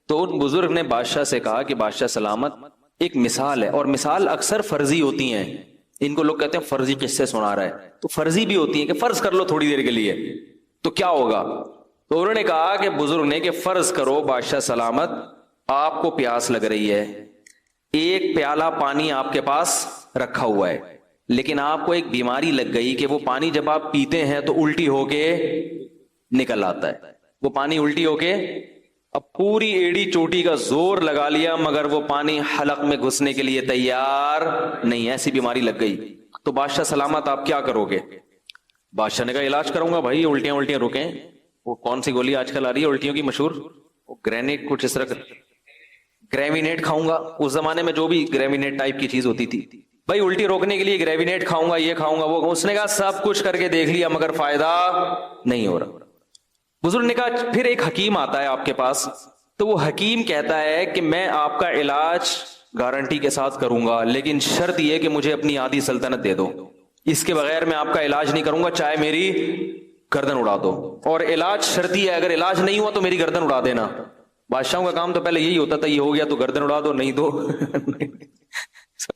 [SPEAKER 2] تو ان بزرگ نے بادشاہ سے کہا کہ بادشاہ سلامت، ایک مثال ہے، اور مثال اکثر فرضی ہوتی ہیں. ان کو لوگ کہتے ہیں فرضی قصے سنا رہا ہے، تو فرضی بھی ہوتی ہیں کہ فرض کر لو تھوڑی دیر کے لیے تو کیا ہوگا. تو انہوں نے کہا کہ بزرگ نے کہ فرض کرو بادشاہ سلامت آپ کو پیاس لگ رہی ہے، ایک پیالہ پانی آپ کے پاس رکھا ہوا ہے، لیکن آپ کو ایک بیماری لگ گئی کہ وہ پانی جب آپ پیتے ہیں تو الٹی ہو کے نکل آتا ہے. وہ پانی الٹی ہو کے، اب پوری ایڑی چوٹی کا زور لگا لیا مگر وہ پانی حلق میں گھسنے کے لیے تیار نہیں، ایسی بیماری لگ گئی. تو بادشاہ سلامت آپ کیا کرو گے؟ بادشاہ نے کہا علاج کروں گا بھائی، الٹیاں رکیں. وہ کون سی گولی آج کل آ رہی ہے الٹیوں کی مشہور، وہ گرینیٹ کچھ اس طرح، گریوینیٹ کھاؤں گا. اس زمانے میں جو بھی گریوینیٹ ٹائپ کی چیز ہوتی تھی، بھائی الٹی روکنے کے لیے گریوینیٹ کھاؤں گا، یہ کھاؤں گا، وہ. اس نے کہا سب کچھ کر کے دیکھ لیا مگر فائدہ نہیں ہو رہا. بزرگ نے کہا پھر ایک حکیم آتا ہے آپ کے پاس، تو وہ حکیم کہتا ہے کہ میں آپ کا علاج گارنٹی کے ساتھ کروں گا، لیکن شرط یہ کہ مجھے اپنی آدھی سلطنت دے دو، اس کے بغیر میں آپ کا علاج نہیں کروں گا، چاہے میری گردن اڑا دو. اور علاج شرطی ہے، اگر علاج نہیں ہوا تو میری گردن اڑا دینا. بادشاہوں کا کام تو پہلے یہی ہوتا تھا، یہ ہو گیا تو گردن اڑا دو، نہیں تو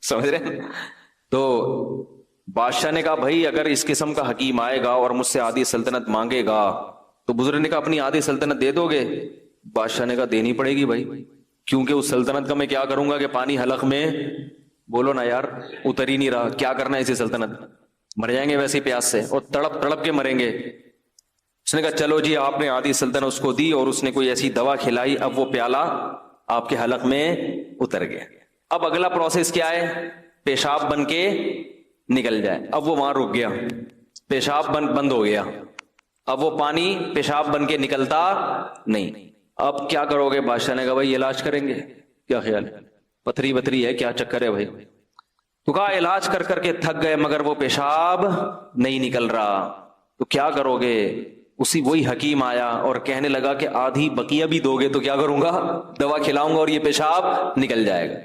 [SPEAKER 2] سمجھ رہے ہیں. تو بادشاہ نے کہا بھائی اگر اس قسم کا حکیم آئے گا اور مجھ سے آدھی سلطنت مانگے گا، تو بزرگ نے کہا اپنی آدھی سلطنت دے دو گے؟ بادشاہ نے کہا دینی پڑے گی بھائی، کیونکہ اس سلطنت کا میں کیا کروں گا کہ پانی حلق میں، بولو نا یار، اتر ہی نہیں رہا. کیا کرنا ہے اسی سلطنت، مر جائیں گے ویسے پیاس سے، اور تڑپ تڑپ کے مریں گے. اس نے کہا چلو جی، آپ نے آدھی سلطنت اس کو دی اور اس نے کوئی ایسی دوا کھلائی، اب وہ پیالہ آپ کے حلق میں اتر گیا. اب اگلا پروسیس کیا ہے؟ پیشاب بن کے نکل جائے. اب وہ وہاں رک گیا، پیشاب بند ہو گیا، اب وہ پانی پیشاب بن کے نکلتا نہیں. اب کیا کرو گے؟ بادشاہ نے کہا بھائی علاج کریں گے. کیا خیال ہے؟ پتھری بتری ہے کیا چکر ہے بھائی؟ تو کہا علاج کر کر کے تھک گئے مگر وہ پیشاب نہیں نکل رہا، تو کیا کرو گے؟ وہی حکیم آیا اور کہنے لگا کہ آدھی بقیہ بھی دو گے تو کیا کروں گا؟ دوا کھلاؤں گا اور یہ پیشاب نکل جائے گا.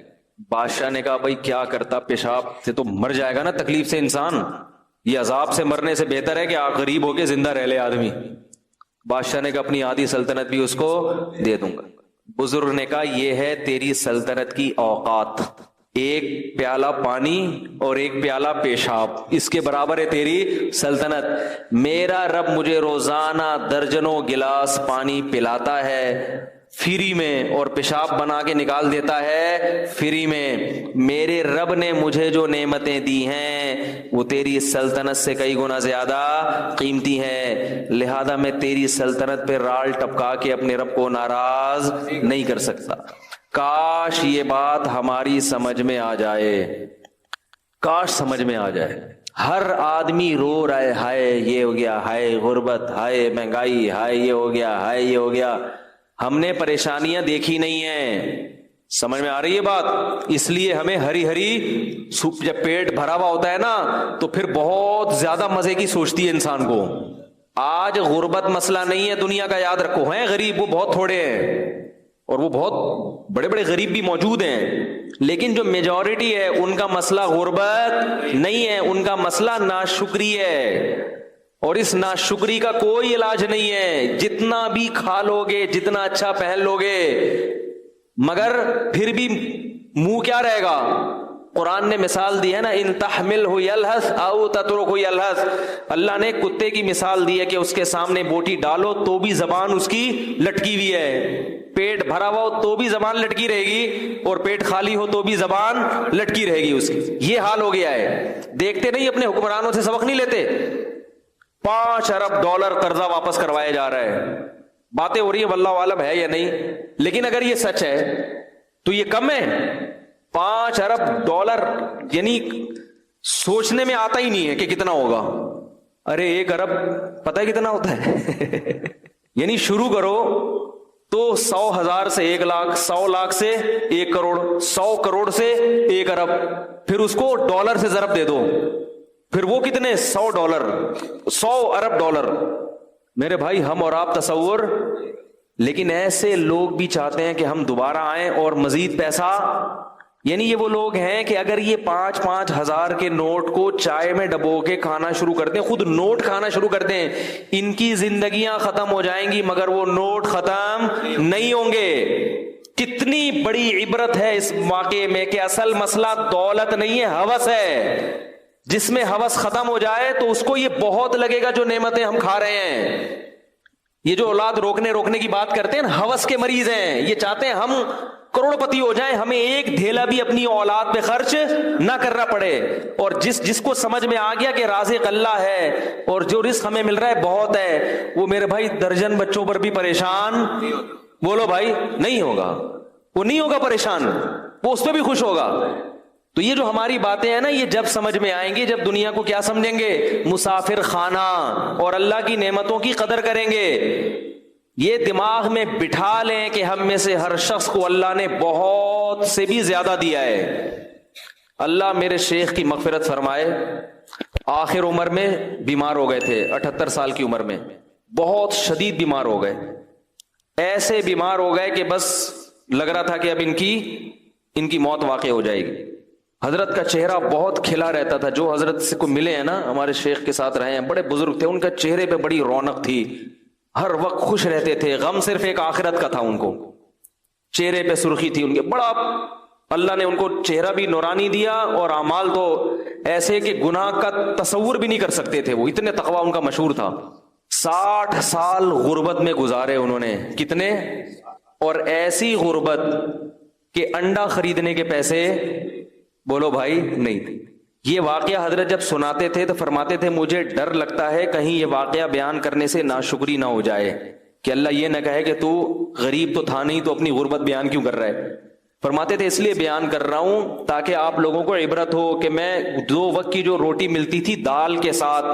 [SPEAKER 2] بادشاہ نے کہا بھائی کیا کرتا، پیشاب سے تو مر جائے گا نا تکلیف سے انسان، یہ عذاب سے مرنے سے بہتر ہے کہ غریب ہو کے زندہ رہ لے آدمی. بادشاہ نے کہا اپنی آدھی سلطنت بھی اس کو دے دوں گا. بزرگ نے کہا یہ ہے تیری سلطنت کی اوقات، ایک پیالہ پانی اور ایک پیالہ پیشاب، اس کے برابر ہے تیری سلطنت. میرا رب مجھے روزانہ درجنوں گلاس پانی پلاتا ہے فری میں، اور پیشاب بنا کے نکال دیتا ہے فری میں. میرے رب نے مجھے جو نعمتیں دی ہیں وہ تیری سلطنت سے کئی گنا زیادہ قیمتی ہیں، لہذا میں تیری سلطنت پہ رال ٹپکا کے اپنے رب کو ناراض نہیں کر سکتا. کاش یہ بات ہماری سمجھ میں آ جائے، کاش سمجھ میں آ جائے. ہر آدمی رو رہا ہے، ہائے یہ ہو گیا، ہائے غربت، ہائے مہنگائی، ہائے یہ ہو گیا، ہائے یہ ہو گیا. ہم نے پریشانیاں دیکھی نہیں ہیں. سمجھ میں آ رہی ہے بات؟ اس لیے ہمیں ہری ہری سوپ، جب پیٹ بھرا ہوا ہوتا ہے نا تو پھر بہت زیادہ مزے کی سوچتی ہے انسان کو. آج غربت مسئلہ نہیں ہے دنیا کا، یاد رکھو. ہیں غریب وہ بہت تھوڑے ہیں، اور وہ بہت بڑے بڑے غریب بھی موجود ہیں، لیکن جو میجورٹی ہے ان کا مسئلہ غربت نہیں ہے، ان کا مسئلہ ناشکری ہے. اور اس ناشکری کا کوئی علاج نہیں ہے. جتنا بھی کھا لوگے, جتنا اچھا پہن لوگے, مگر پھر بھی منہ کیا رہے گا؟ قرآن نے مثال دی ہے نا, ان تحملہ یلہث او تترکہ یلہث. اللہ نے کتے کی مثال دی ہے کہ اس کے سامنے بوٹی ڈالو تو بھی زبان اس کی لٹکی ہوئی ہے, پیٹ بھرا ہوا ہو تو بھی زبان لٹکی رہے گی, اور پیٹ خالی ہو تو بھی زبان لٹکی رہے گی اس کی. یہ حال ہو گیا ہے. دیکھتے نہیں اپنے حکمرانوں سے سبق نہیں لیتے؟ 5 ارب ڈالر قرضہ واپس کروایا جا رہا ہے. باتیں ہو رہی ہے واللہ عالم ہے یا نہیں, لیکن اگر یہ سچ ہے تو یہ کم ہے. 5 ارب ڈالر یعنی سوچنے میں آتا ہی نہیں ہے کہ کتنا ہوگا. ارے 1 ارب پتہ ہے کتنا ہوتا ہے؟ یعنی شروع کرو تو 100,000 سے 1 لاکھ, 100 لاکھ سے 1 کروڑ, 100 کروڑ سے 1 ارب, پھر اس کو ڈالر سے ضرب دے دو, پھر وہ کتنے؟ 100 ڈالر, 100 ارب ڈالر. میرے بھائی ہم اور آپ تصور. لیکن ایسے لوگ بھی چاہتے ہیں کہ ہم دوبارہ آئیں اور مزید پیسہ. یعنی یہ وہ لوگ ہیں کہ اگر یہ 5-5 ہزار کے نوٹ کو چائے میں ڈبو کے کھانا شروع کر دیں, خود نوٹ کھانا شروع کر دیں, ان کی زندگیاں ختم ہو جائیں گی مگر وہ نوٹ ختم نہیں ہوں گے. کتنی بڑی عبرت ہے اس واقعے میں کہ اصل مسئلہ دولت نہیں ہے, ہوس ہے. جس میں ہوس ختم ہو جائے تو اس کو یہ بہت لگے گا جو نعمتیں ہم کھا رہے ہیں. یہ جو اولاد روکنے کی بات کرتے ہیں نا, ہوس کے مریض ہیں. یہ چاہتے ہیں ہم کروڑ پتی ہو جائیں, ہمیں ایک ڈھیلا بھی اپنی اولاد پہ خرچ نہ کرنا پڑے. اور جس کو سمجھ میں آ گیا کہ رازق اللہ ہے اور جو رزق ہمیں مل رہا ہے بہت ہے, وہ میرے بھائی درجن بچوں پر بھی پریشان. بولو بھائی, نہیں ہوگا. وہ نہیں ہوگا پریشان, وہ اس پہ بھی خوش ہوگا. تو یہ جو ہماری باتیں ہیں نا, یہ جب سمجھ میں آئیں گی جب دنیا کو کیا سمجھیں گے؟ مسافر خانہ, اور اللہ کی نعمتوں کی قدر کریں گے. یہ دماغ میں بٹھا لیں کہ ہم میں سے ہر شخص کو اللہ نے بہت سے بھی زیادہ دیا ہے. اللہ میرے شیخ کی مغفرت فرمائے, آخر عمر میں بیمار ہو گئے تھے, 78 سال کی عمر میں بہت شدید بیمار ہو گئے. ایسے بیمار ہو گئے کہ بس لگ رہا تھا کہ اب ان کی موت واقع ہو جائے گی. حضرت کا چہرہ بہت کھلا رہتا تھا. جو حضرت سے کو ملے ہیں نا, ہمارے شیخ کے ساتھ رہے ہیں, بڑے بزرگ تھے, ان کا چہرے پہ بڑی رونق تھی, ہر وقت خوش رہتے تھے. غم صرف ایک آخرت کا تھا, ان کو چہرے پہ سرخی تھی ان کے. بڑا اللہ نے ان کو چہرہ بھی نورانی دیا, اور اعمال تو ایسے کہ گناہ کا تصور بھی نہیں کر سکتے تھے. وہ اتنے تقویٰ ان کا مشہور تھا. 60 سال غربت میں گزارے انہوں نے. کتنے؟ اور ایسی غربت کہ انڈا خریدنے کے پیسے, بولو بھائی, نہیں تھے. یہ واقعہ حضرت جب سناتے تھے تو فرماتے تھے مجھے ڈر لگتا ہے کہیں یہ واقعہ بیان کرنے سے ناشکری نہ ہو جائے, کہ اللہ یہ نہ کہے کہ تو غریب تو تھا نہیں تو اپنی غربت بیان کیوں کر رہا ہے. فرماتے تھے اس لیے بیان کر رہا ہوں تاکہ آپ لوگوں کو عبرت ہو کہ میں 2 وقت کی جو روٹی ملتی تھی دال کے ساتھ,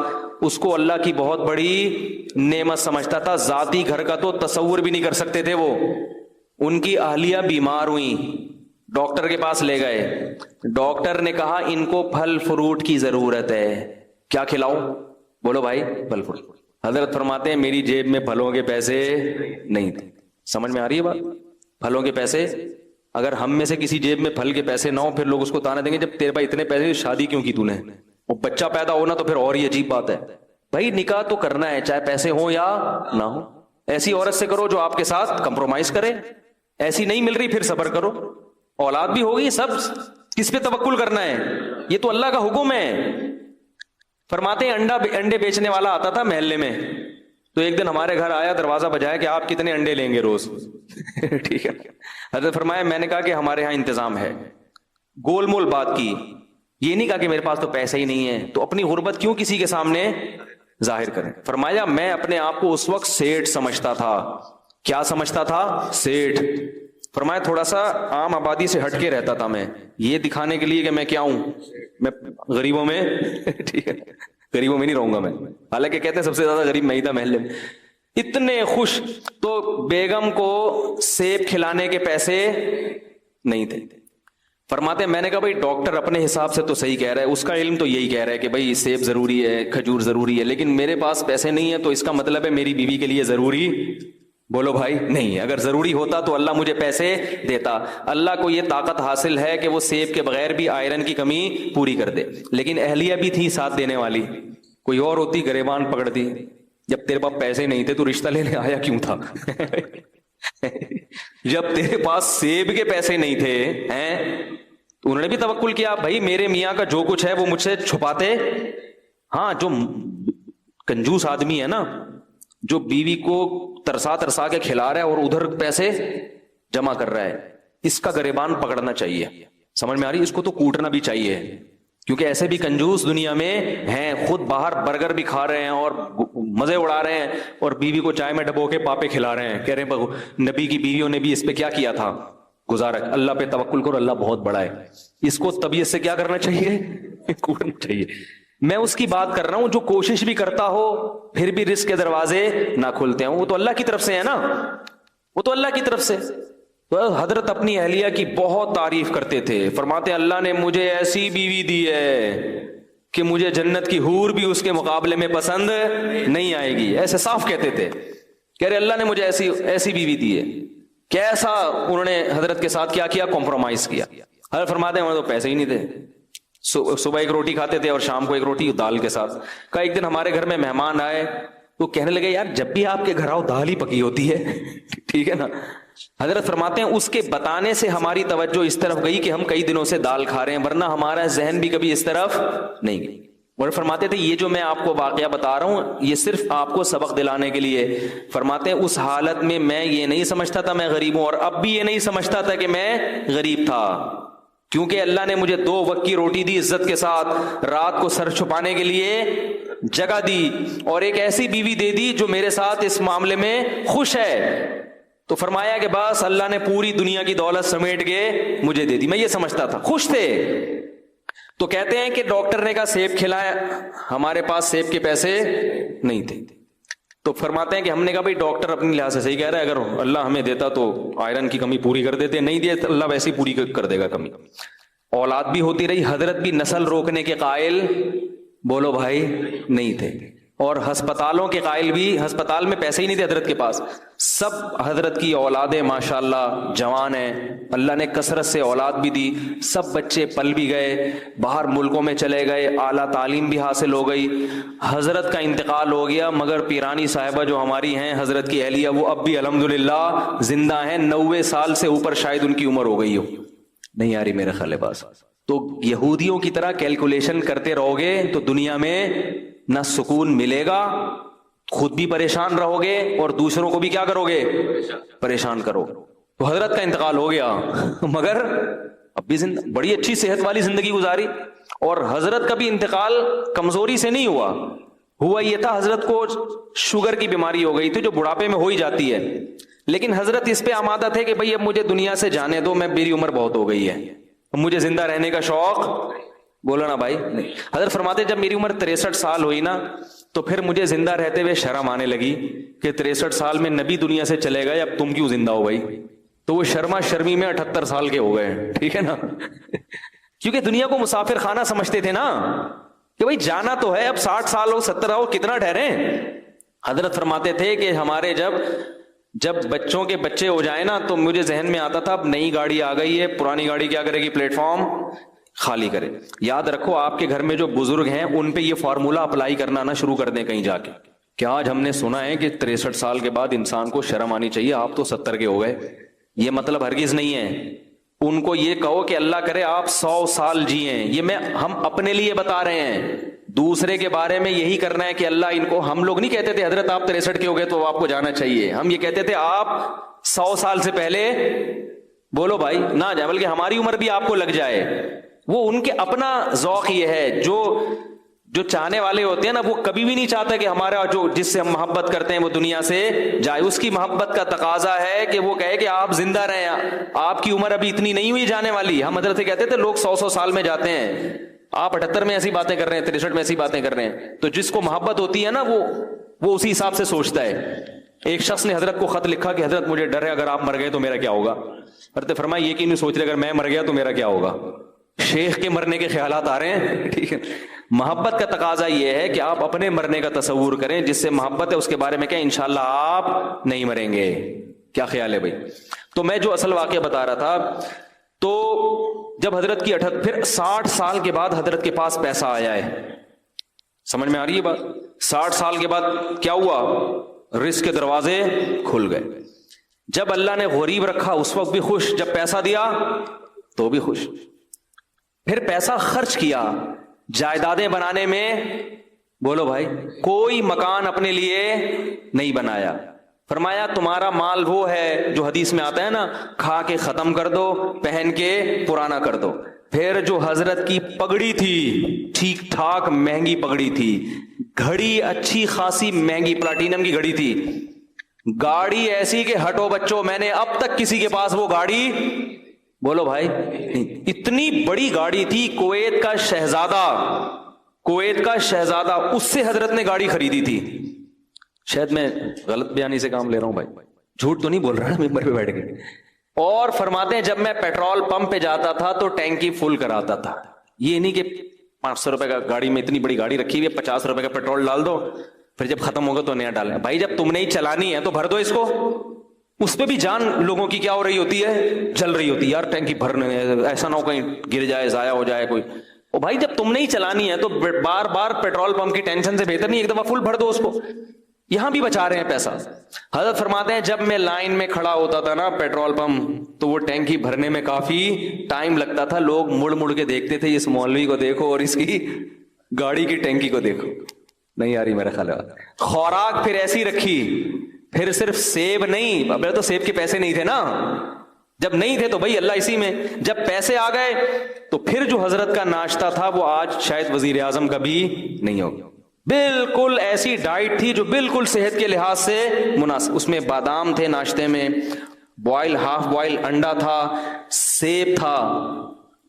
[SPEAKER 2] اس کو اللہ کی بہت بڑی نعمت سمجھتا تھا. ذاتی گھر کا تو تصور بھی نہیں کر سکتے تھے وہ. ان کی اہلیہ بیمار ہوئیں, ڈاکٹر کے پاس لے گئے. ڈاکٹر نے کہا ان کو پھل فروٹ کی ضرورت ہے, کیا کھلاؤ؟ بولو بھائی, پھل فروٹ. حضرت فرماتے ہیں میری جیب میں پھلوں کے پیسے نہیں تھے. سمجھ میں آ رہی ہے بات؟ پھلوں کے پیسے, اگر ہم میں سے کسی جیب میں پھل کے پیسے نہ ہو پھر لوگ اس کو تانا دیں گے جب تیرے پاس اتنے پیسے شادی کیوں کی تو نے, اور بچہ پیدا ہونا تو پھر اور ہی عجیب بات ہے. بھائی نکاح تو کرنا ہے چاہے پیسے ہوں یا نہ ہو. ایسی عورت سے کرو جو آپ کے ساتھ کمپرومائز کرے, ایسی نہیں مل رہی پھر صبر کرو. اولاد بھی ہوگی, سب کس پہ توکل کرنا ہے؟ یہ تو اللہ کا حکم ہے. فرماتے ہیں انڈے بیچنے والا آتا تھا محلے میں, تو ایک دن ہمارے گھر آیا, دروازہ بجایا کہ آپ کتنے انڈے لیں گے روز؟ ٹھیک ہے. حضرت فرمایا میں نے کہا کہ ہمارے ہاں انتظام ہے. گول مول بات کی, یہ نہیں کہا کہ میرے پاس تو پیسہ ہی نہیں ہے, تو اپنی غربت کیوں کسی کے سامنے ظاہر کریں. فرمایا میں اپنے آپ کو اس وقت سیٹھ سمجھتا تھا. کیا سمجھتا تھا؟ سیٹھ. فرمایا تھوڑا سا عام آبادی سے ہٹ کے رہتا تھا میں, یہ دکھانے کے لیے کہ میں کیا ہوں, میں غریبوں میں ٹھیک ہے, غریبوں میں نہیں رہوں گا میں. حالانکہ کہتے ہیں سب سے زیادہ غریب میں ہی تھا محلے میں. اتنے خوش. تو بیگم کو سیب کھلانے کے پیسے نہیں تھے. فرماتے ہیں میں نے کہا بھائی ڈاکٹر اپنے حساب سے تو صحیح کہہ رہا ہے, اس کا علم تو یہی کہہ رہا ہے کہ بھائی سیب ضروری ہے, کھجور ضروری ہے, لیکن میرے پاس پیسے نہیں ہے, تو اس کا مطلب ہے میری بیوی کے لیے ضروری, بولو بھائی, نہیں. اگر ضروری ہوتا تو اللہ مجھے پیسے دیتا. اللہ کو یہ طاقت حاصل ہے کہ وہ سیب کے بغیر بھی آئرن کی کمی پوری کر دے, لیکن اہلیہ بھی تھی ساتھ دینے والی. کوئی اور ہوتی گریبان پکڑتی, جب تیرے پاس پیسے نہیں تھے تو رشتہ لینے آیا کیوں تھا؟ جب تیرے پاس سیب کے پیسے نہیں تھے ہیں, انہوں نے بھی توکل کیا, بھائی میرے میاں کا جو کچھ ہے وہ مجھ سے چھپاتے. ہاں, جو کنجوس آدمی ہے نا, جو بیوی کو ترسا ترسا کے کھلا رہا ہے اور ادھر پیسے جمع کر رہا ہے, اس کا گریبان پکڑنا چاہیے. سمجھ میں آ رہی ہے؟ اس کو تو کوٹنا بھی چاہیے, کیونکہ ایسے بھی کنجوس دنیا میں ہیں, خود باہر برگر بھی کھا رہے ہیں اور مزے اڑا رہے ہیں, اور بیوی کو چائے میں ڈبو کے پاپے کھلا رہے ہیں, کہہ رہے ہیں نبی کی بیویوں نے بھی اس پہ کیا کیا تھا, گزارا. اللہ پہ توکل کرو, اللہ بہت بڑا ہے. اس کو طبیعت سے کیا کرنا چاہیے, کوٹنا چاہیے. میں اس کی بات کر رہا ہوں جو کوشش بھی کرتا ہو پھر بھی رزق کے دروازے نہ کھلتے ہوں, وہ تو اللہ کی طرف سے ہے نا, وہ تو اللہ کی طرف سے. تو حضرت اپنی اہلیہ کی بہت تعریف کرتے تھے, فرماتے اللہ نے مجھے ایسی بیوی دی ہے کہ مجھے جنت کی حور بھی اس کے مقابلے میں پسند نہیں آئے گی. ایسے صاف کہتے تھے, کہہ رہے اللہ نے مجھے ایسی بیوی دی ہے. کیسا انہوں نے حضرت کے ساتھ کیا کیا, کمپرومائز کیا. حضرت فرماتے ہیں ہمارے تو پیسے ہی نہیں تھے, صبح ایک روٹی کھاتے تھے اور شام کو ایک روٹی دال کے ساتھ. کہا ایک دن ہمارے گھر میں مہمان آئے تو کہنے لگے یار جب بھی آپ کے گھر آؤ دال ہی پکی ہوتی ہے. ٹھیک ہے نا. حضرت فرماتے ہیں اس کے بتانے سے ہماری توجہ اس طرف گئی کہ ہم کئی دنوں سے دال کھا رہے ہیں, ورنہ ہمارا ذہن بھی کبھی اس طرف نہیں گئی. اور فرماتے تھے یہ جو میں آپ کو واقعہ بتا رہا ہوں یہ صرف آپ کو سبق دلانے کے لیے. فرماتے ہیں اس حالت میں یہ نہیں سمجھتا تھا میں غریب ہوں, اور اب بھی یہ نہیں سمجھتا تھا کہ میں غریب تھا, کیونکہ اللہ نے مجھے 2 وقت کی روٹی دی عزت کے ساتھ, رات کو سر چھپانے کے لیے جگہ دی, اور ایک ایسی بیوی دے دی جو میرے ساتھ اس معاملے میں خوش ہے. تو فرمایا کہ بس اللہ نے پوری دنیا کی دولت سمیٹ کے مجھے دے دی. میں یہ سمجھتا تھا, خوش تھے. تو کہتے ہیں کہ ڈاکٹر نے کہا سیب کھلایا, ہمارے پاس سیب کے پیسے نہیں تھے. تو فرماتے ہیں کہ ہم نے کہا بھائی ڈاکٹر اپنی لحاظ سے صحیح کہہ رہا ہے, اگر اللہ ہمیں دیتا تو آئرن کی کمی پوری کر دیتے, نہیں دیا تو اللہ ویسے ہی پوری کر دے گا کمی. اولاد بھی ہوتی رہی, حضرت بھی نسل روکنے کے قائل بولو بھائی نہیں تھے, اور ہسپتالوں کے قائل بھی, ہسپتال میں پیسے ہی نہیں تھے حضرت کے پاس. سب حضرت کی اولادیں ماشاءاللہ جوان ہیں, اللہ نے کثرت سے اولاد بھی دی, سب بچے پل بھی گئے, باہر ملکوں میں چلے گئے, اعلیٰ تعلیم بھی حاصل ہو گئی. حضرت کا انتقال ہو گیا, مگر پیرانی صاحبہ جو ہماری ہیں حضرت کی اہلیہ وہ اب بھی الحمدللہ زندہ ہیں. 90 سال سے اوپر شاید ان کی عمر ہو گئی ہو, نہیں آ رہی میرے خیال پاس. تو یہودیوں کی طرح کیلکولیشن کرتے رہو گے تو دنیا میں نہ سکون ملے گا, خود بھی پریشان رہو گے اور دوسروں کو بھی کیا کرو گے, پریشان کرو. تو حضرت کا انتقال ہو گیا مگر اب بھی بڑی اچھی صحت والی زندگی گزاری. اور حضرت کا بھی انتقال کمزوری سے نہیں ہوا یہ تھا حضرت کو شوگر کی بیماری ہو گئی تھی جو بڑھاپے میں ہو ہی جاتی ہے, لیکن حضرت اس پہ آمادہ تھے کہ بھئی اب مجھے دنیا سے جانے دو, میں میری عمر بہت ہو گئی ہے, مجھے زندہ رہنے کا شوق, بولو نا بھائی. حضرت فرماتے جب میری عمر 63 سال ہوئی نا تو پھر مجھے زندہ رہتے ہوئے شرم آنے لگی کہ 63 سال میں نبی دنیا سے چلے گئے, اب تم کیوں زندہ ہو گئی. تو وہ شرما شرمی میں 78 سال کے ہو گئے. ٹھیک ہے نا, کیونکہ دنیا کو مسافر خانہ سمجھتے تھے نا کہ بھئی جانا تو ہے, اب 60 سال ہو 70 ہو کتنا ٹھہرے. حضرت فرماتے تھے کہ ہمارے جب بچوں کے بچے ہو جائیں نا تو مجھے ذہن میں آتا تھا اب نئی گاڑی آ گئی ہے, پرانی گاڑی کیا کرے گی, پلیٹ فارم خالی کرے. یاد رکھو آپ کے گھر میں جو بزرگ ہیں ان پہ یہ فارمولہ اپلائی کرنا نہ شروع کر دیں کہیں جا کے. کہ آج ہم نے سنا ہے کہ 63 سال کے بعد انسان کو شرم آنی چاہیے, آپ تو 70 کے ہو گئے. یہ مطلب ہرگز نہیں ہے. ان کو یہ کہو کہ اللہ کرے آپ 100 سال جیئیں. یہ ہم اپنے لیے بتا رہے ہیں, دوسرے کے بارے میں یہی کرنا ہے کہ اللہ ان کو, ہم لوگ نہیں کہتے تھے حضرت آپ 63 کے ہو گئے تو آپ کو جانا چاہیے, ہم یہ کہتے تھے آپ 100 سال سے پہلے بولو بھائی نہ جائے, بلکہ ہماری عمر بھی آپ کو لگ جائے. وہ ان کے اپنا ذوق یہ ہے, جو چاہنے والے ہوتے ہیں نا وہ کبھی بھی نہیں چاہتا کہ ہمارا جو جس سے ہم محبت کرتے ہیں وہ دنیا سے جائے. اس کی محبت کا تقاضا ہے کہ وہ کہے کہ آپ زندہ رہیں, آپ کی عمر ابھی اتنی نہیں ہوئی جانے والی. ہم حضرت سے کہتے تھے لوگ 100 سال میں جاتے ہیں, آپ 78 میں ایسی باتیں کر رہے ہیں, 63 میں ایسی باتیں کر رہے ہیں. تو جس کو محبت ہوتی ہے نا وہ اسی حساب سے سوچتا ہے. ایک شخص نے حضرت کو خط لکھا کہ حضرت مجھے ڈر ہے اگر آپ مر گئے تو میرا کیا ہوگا. حضرت فرمایا یہ کیوں نہیں سوچ رہے اگر میں مر گیا تو میرا کیا ہوگا. شیخ کے مرنے کے خیالات آ رہے ہیں. ٹھیک ہے, محبت کا تقاضا یہ ہے کہ آپ اپنے مرنے کا تصور کریں, جس سے محبت ہے اس کے بارے میں کہیں انشاءاللہ آپ نہیں مریں گے. کیا خیال ہے بھائی. تو میں جو اصل واقعہ بتا رہا تھا, تو جب حضرت کی پھر 60 سال کے بعد حضرت کے پاس پیسہ آیا ہے, سمجھ میں آ رہی ہے بات؟ 60 سال کے بعد کیا ہوا؟ رزق کے دروازے کھل گئے. جب اللہ نے غریب رکھا اس وقت بھی خوش, جب پیسہ دیا تو بھی خوش. پھر پیسہ خرچ کیا جائیدادیں بنانے میں, بولو بھائی, کوئی مکان اپنے لیے نہیں بنایا. فرمایا تمہارا مال وہ ہے جو حدیث میں آتا ہے نا, کھا کے ختم کر دو, پہن کے پرانا کر دو. پھر جو حضرت کی پگڑی تھی, ٹھیک ٹھاک مہنگی پگڑی تھی, گھڑی اچھی خاصی مہنگی پلاٹینم کی گھڑی تھی, گاڑی ایسی کہ ہٹو بچوں, میں نے اب تک کسی کے پاس وہ گاڑی, بولو بھائی, اتنی بڑی گاڑی تھی. کویت کا شہزادہ اس سے حضرت نے گاڑی خریدی تھی. شاید میں غلط بیانی سے کام لے رہا ہوں بھائی, جھوٹ تو نہیں بول رہا ممبر پہ بیٹھ کے. اور فرماتے ہیں جب میں پیٹرول پمپ پہ جاتا تھا تو ٹینکی فل کراتا تھا. یہ نہیں کہ 500 روپے کا گاڑی میں اتنی بڑی گاڑی رکھی ہوئی ہے, 50 روپے کا پیٹرول ڈال دو, پھر جب ختم ہوگا تو نیا ڈالنا. بھائی جب تم نے ہی چلانی ہے تو بھر دو اس کو. اس پہ بھی جان لوگوں کی کیا ہو رہی ہوتی ہے, جل رہی ہوتی ہے. یار ٹینکی بھرنے, ایسا نہ ہو کہیں گر جائے, ضائع ہو جائے کوئی. او بھائی جب تم نے ہی چلانی ہے تو بار بار پیٹرول پمپ کی ٹینشن سے بہتر نہیں ایک دفعہ فل بھر دو اس کو. یہاں بھی بچا رہے ہیں پیسہ. حضرت فرماتے ہیں جب میں لائن میں کھڑا ہوتا تھا نا پیٹرول پمپ, تو وہ ٹینکی بھرنے میں کافی ٹائم لگتا تھا. لوگ مڑ مڑ کے دیکھتے تھے, اس مولوی کو دیکھو اور اس کی گاڑی کی ٹینکی کو دیکھو. نہیں آ رہی میرا خیال ہے. خوراک پھر ایسی رکھی, پھر صرف سیب نہیں, اب تو سیب کے پیسے نہیں تھے نا, جب نہیں تھے تو بھائی اللہ اسی میں, جب پیسے آ گئے تو پھر جو حضرت کا ناشتہ تھا وہ آج شاید وزیر اعظم کا بھی نہیں ہوگا. بالکل ایسی ڈائٹ تھی جو بالکل صحت کے لحاظ سے مناسب. اس میں بادام تھے ناشتے میں, بوائل ہاف بوائل انڈا تھا, سیب تھا.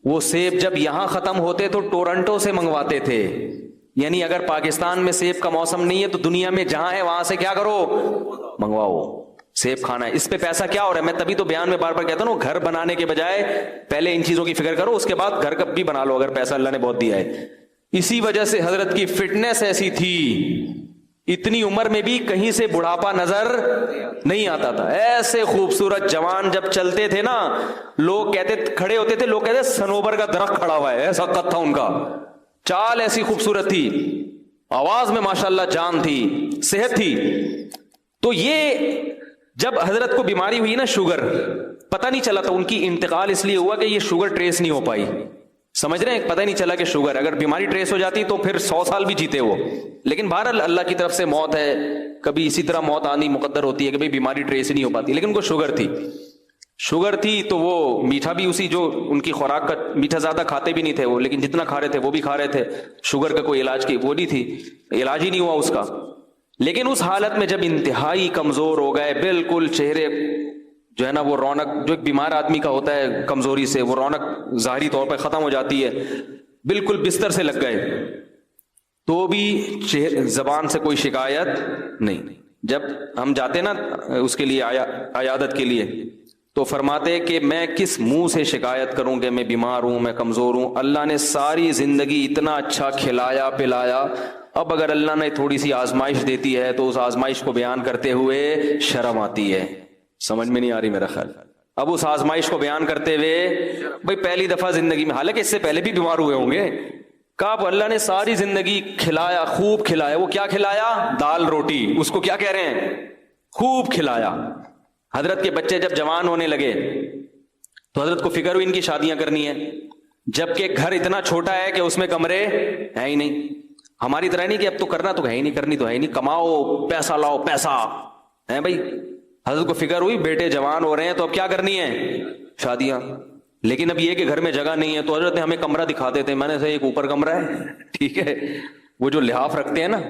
[SPEAKER 2] وہ سیب جب یہاں ختم ہوتے تو ٹورنٹو سے منگواتے تھے. یعنی اگر پاکستان میں سیب کا موسم نہیں ہے تو دنیا میں جہاں ہے وہاں سے کیا کرو, منگواؤ, سیب کھانا ہے. اس پہ پیسہ کیا ہو رہا ہے, میں تبھی تو بیان میں بار بار کہتا ہوں گھر بنانے کے بجائے پہلے ان چیزوں کی فکر کرو, اس کے بعد گھر کب بھی بنا لو اگر پیسہ اللہ نے بہت دیا ہے. اسی وجہ سے حضرت کی فٹنس ایسی تھی, اتنی عمر میں بھی کہیں سے بڑھاپا نظر نہیں آتا تھا. ایسے خوبصورت جوان جب چلتے تھے نا, لوگ کہتے, کھڑے ہوتے تھے, لوگ کہتے سنوبر کا درخت کھڑا ہوا ہے, ایسا قد تھا ان کا. چال ایسی خوبصورت تھی, آواز میں ماشاءاللہ جان تھی, صحت تھی. تو یہ جب حضرت کو بیماری ہوئی نا شوگر, پتہ نہیں چلا تھا, ان کی انتقال اس لیے ہوا کہ یہ شوگر ٹریس نہیں ہو پائی. سمجھ رہے ہیں, پتہ نہیں چلا کہ شوگر, اگر بیماری ٹریس ہو جاتی تو پھر 100 سال بھی جیتے وہ. لیکن بہرحال اللہ کی طرف سے موت ہے, کبھی اسی طرح موت آنی مقدر ہوتی ہے کہ بھئی بیماری ٹریس ہی نہیں ہو پاتی. لیکن ان کو شوگر تھی تو وہ میٹھا بھی اسی, جو ان کی خوراک کا میٹھا زیادہ کھاتے بھی نہیں تھے وہ, لیکن جتنا کھا رہے تھے وہ بھی کھا رہے تھے. شوگر کا کوئی علاج کی وہ نہیں تھی, علاج ہی نہیں ہوا اس کا. لیکن اس حالت میں جب انتہائی کمزور ہو گئے, بالکل چہرے جو ہے نا وہ رونق جو ایک بیمار آدمی کا ہوتا ہے کمزوری سے, وہ رونق ظاہری طور پہ ختم ہو جاتی ہے, بالکل بستر سے لگ گئے, تو بھی زبان سے کوئی شکایت نہیں. جب ہم جاتے نا اس کے لیے عیادت کے لیے, تو فرماتے کہ میں کس منہ سے شکایت کروں کہ میں بیمار ہوں, میں کمزور ہوں. اللہ نے ساری زندگی اتنا اچھا کھلایا پلایا, اب اگر اللہ نے تھوڑی سی آزمائش دیتی ہے تو اس آزمائش کو بیان کرتے ہوئے شرم آتی ہے. سمجھ میں نہیں آ رہی میرا خیال. اب اس آزمائش کو بیان کرتے ہوئے, بھئی پہلی دفعہ زندگی میں, حالانکہ اس سے پہلے بھی بیمار ہوئے ہوں گے, کہا اللہ نے ساری زندگی کھلایا, خوب کھلایا. وہ کیا کھلایا, دال روٹی, اس کو کیا کہہ رہے ہیں, خوب کھلایا. حضرت کے بچے جب جوان ہونے لگے تو حضرت کو فکر ہوئی ان کی شادیاں کرنی ہے, جبکہ گھر اتنا چھوٹا ہے کہ اس میں کمرے ہیں ہی نہیں. ہماری طرح نہیں کہ اب تو کرنا تو ہے ہی نہیں, کرنی تو ہے ہی نہیں, کماؤ پیسہ لاؤ پیسہ ہے بھائی. حضرت کو فکر ہوئی بیٹے جوان ہو رہے ہیں تو اب کیا کرنی ہے, شادیاں. لیکن اب یہ کہ گھر میں جگہ نہیں ہے, تو حضرت نے ہمیں کمرہ دکھاتے تھے. میں نے کہا ایک اوپر کمرہ ہے, ٹھیک ہے, وہ جو لحاف رکھتے ہیں نا,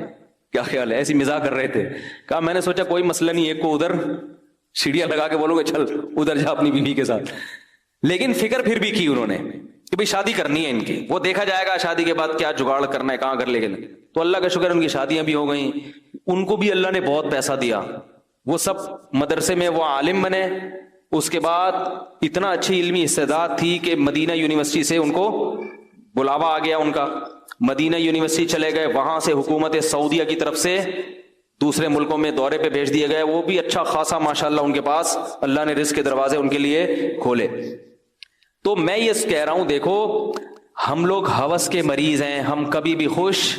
[SPEAKER 2] کیا خیال ہے, ایسی مزاح کر رہے تھے. کہا میں نے سوچا کوئی مسئلہ نہیں, ایک کو ادھر سیڑھیاں لگا کے بولو گے چل ادھر جا اپنی بیوی کے ساتھ. لیکن فکر پھر بھی کی انہوں نے کہ بھئی شادی کرنی ہے ان کی, وہ دیکھا جائے گا شادی کے بعد کیا جگاڑ کرنا ہے, کہاں کر لے گئے. تو اللہ کا شکر ان کی شادیاں بھی ہو گئیں, ان کو بھی اللہ نے بہت پیسہ دیا. وہ سب مدرسے میں وہ عالم بنے. اس کے بعد اتنا اچھی علمی استعداد تھی کہ مدینہ یونیورسٹی سے ان کو بلاوا آ گیا ان کا, مدینہ یونیورسٹی چلے گئے, وہاں سے حکومت سعودیہ کی طرف سے دوسرے ملکوں میں دورے پہ بھیج دیے گئے. وہ بھی اچھا خاصا ماشاءاللہ ان کے پاس اللہ نے رزق کے دروازے ان کے لیے کھولے. تو میں یہ کہہ رہا ہوں, دیکھو ہم لوگ ہوس کے مریض ہیں, ہم کبھی بھی خوش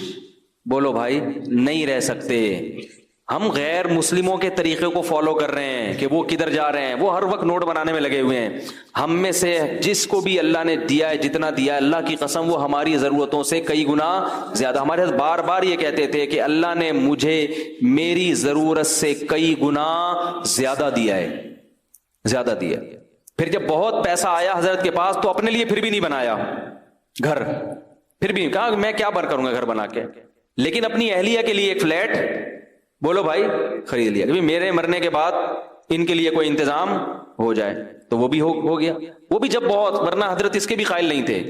[SPEAKER 2] بولو بھائی نہیں رہ سکتے. ہم غیر مسلموں کے طریقے کو فالو کر رہے ہیں کہ وہ کدھر جا رہے ہیں, وہ ہر وقت نوٹ بنانے میں لگے ہوئے ہیں. ہم میں سے جس کو بھی اللہ نے دیا ہے, جتنا دیا ہے, اللہ کی قسم وہ ہماری ضرورتوں سے کئی گنا زیادہ. ہمارے حضرت بار بار یہ کہتے تھے کہ اللہ نے مجھے میری ضرورت سے کئی گنا زیادہ دیا ہے, زیادہ دیا. پھر جب بہت پیسہ آیا حضرت کے پاس تو اپنے لیے پھر بھی نہیں بنایا گھر, پھر بھی کہا میں کیا بر کروں گا گھر بنا کے, لیکن اپنی اہلیہ کے لیے ایک فلیٹ بولو بھائی خرید لیا کہ میرے مرنے کے بعد ان کے لیے کوئی انتظام ہو جائے. تو وہ بھی ہو گیا, وہ بھی جب بہت, ورنہ حضرت اس کے بھی قائل نہیں تھے,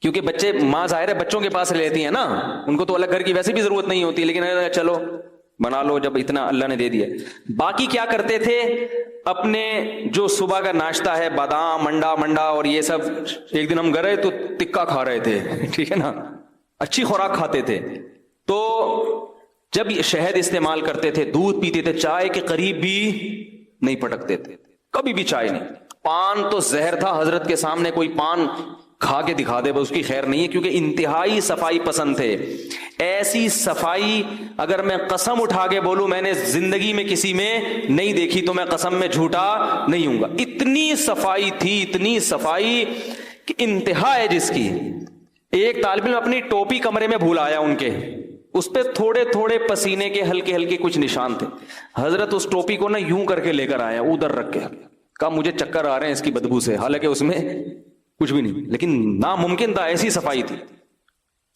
[SPEAKER 2] کیونکہ بچے ماں ظاہر ہے بچوں کے پاس لیتی ہیں نا, ان کو تو الگ گھر کی ویسے بھی ضرورت نہیں ہوتی, لیکن چلو بنا لو جب اتنا اللہ نے دے دیا. باقی کیا کرتے تھے, اپنے جو صبح کا ناشتہ ہے بادام منڈا اور یہ سب, ایک دن ہم گئے تو ٹکا کھا رہے تھے, ٹھیک ہے نا, اچھی خوراک کھاتے تھے. تو جب شہد استعمال کرتے تھے, دودھ پیتے تھے, چائے کے قریب بھی نہیں پٹکتے تھے, کبھی بھی چائے نہیں. پان تو زہر تھا, حضرت کے سامنے کوئی پان کھا کے دکھا دے بس اس کی خیر نہیں ہے, کیونکہ انتہائی صفائی پسند تھے. ایسی صفائی اگر میں قسم اٹھا کے بولوں میں نے زندگی میں کسی میں نہیں دیکھی تو میں قسم میں جھوٹا نہیں ہوں گا. اتنی صفائی تھی, اتنی صفائی کہ انتہا ہے جس کی. ایک طالب علم اپنی ٹوپی کمرے میں بھول آیا ان کے, اس پہ تھوڑے تھوڑے پسینے کے ہلکے ہلکے کچھ نشان تھے. حضرت اس ٹوپی کو نا یوں کر کے لے کر آیا, ادھر رکھ کے, کہا مجھے چکر آ رہے ہیں اس کی بدبو سے, حالانکہ اس میں کچھ بھی نہیں, لیکن ناممکن تھا, ایسی صفائی تھی.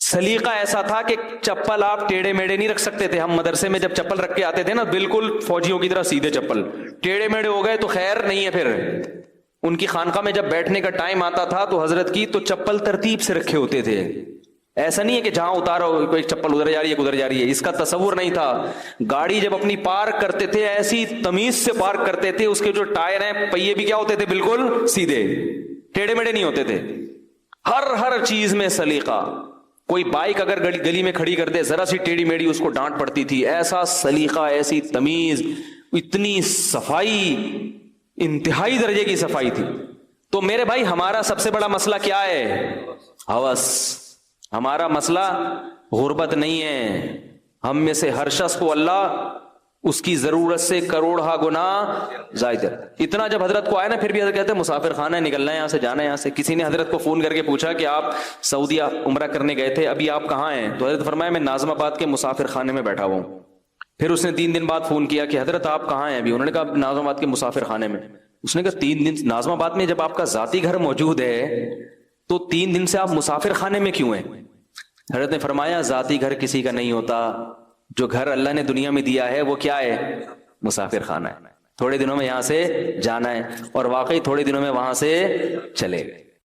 [SPEAKER 2] سلیقہ ایسا تھا کہ چپل آپ ٹیڑھے میڑے نہیں رکھ سکتے تھے. ہم مدرسے میں جب چپل رکھ کے آتے تھے نا, بالکل فوجیوں کی طرح سیدھے چپل, ٹیڑھے میڑے ہو گئے تو خیر نہیں ہے. پھر ان کی خانقاہ میں جب بیٹھنے کا ٹائم آتا تھا تو حضرت کی تو چپل ترتیب سے رکھے ہوتے تھے. ایسا نہیں ہے کہ جہاں اتارو کوئی چپل ادھر جا رہی ہے ادھر جا رہی ہے, اس کا تصور نہیں تھا. گاڑی جب اپنی پارک کرتے تھے ایسی تمیز سے پارک کرتے تھے, اس کے جو ٹائر ہیں پہیے بھی کیا ہوتے تھے, بالکل سیدھے, ٹیڑھے میڑے نہیں ہوتے تھے. ہر چیز میں سلیقہ. کوئی بائک اگر گلی میں کھڑی کر دے ذرا سی ٹیڑھی میڑھی اس کو ڈانٹ پڑتی تھی. ایسا سلیقہ, ایسی تمیز, اتنی صفائی, انتہائی درجے کی صفائی تھی. تو میرے بھائی ہمارا سب سے بڑا مسئلہ کیا ہے, ہوس. ہمارا مسئلہ غربت نہیں ہے. ہم میں سے ہر شخص کو اللہ اس کی ضرورت سے کروڑہ گنا زائد ہے. اتنا جب حضرت کو آئے نا, پھر بھی حضرت کہتے ہیں مسافر خانہ ہے, نکلنا ہے یہاں سے, جانا ہے یہاں سے. کسی نے حضرت کو فون کر کے پوچھا کہ آپ سعودیہ عمرہ کرنے گئے تھے, ابھی آپ کہاں ہیں؟ تو حضرت فرمایا میں ناظم آباد کے مسافر خانے میں بیٹھا ہوا ہوں. پھر اس نے 3 دن بعد فون کیا کہ حضرت آپ کہاں ہیں ابھی؟ انہوں نے کہا ناظم آباد کے مسافر خانے میں. اس نے کہا 3 دن ناظم آباد میں جب آپ کا ذاتی گھر موجود ہے تو 3 دن سے آپ مسافر خانے میں کیوں ہیں؟ حضرت نے فرمایا ذاتی گھر کسی کا نہیں ہوتا, جو گھر اللہ نے دنیا میں دیا ہے وہ کیا ہے, مسافر خانہ ہے. تھوڑے دنوں میں یہاں سے جانا ہے, اور واقعی تھوڑے دنوں میں وہاں سے چلے گئے.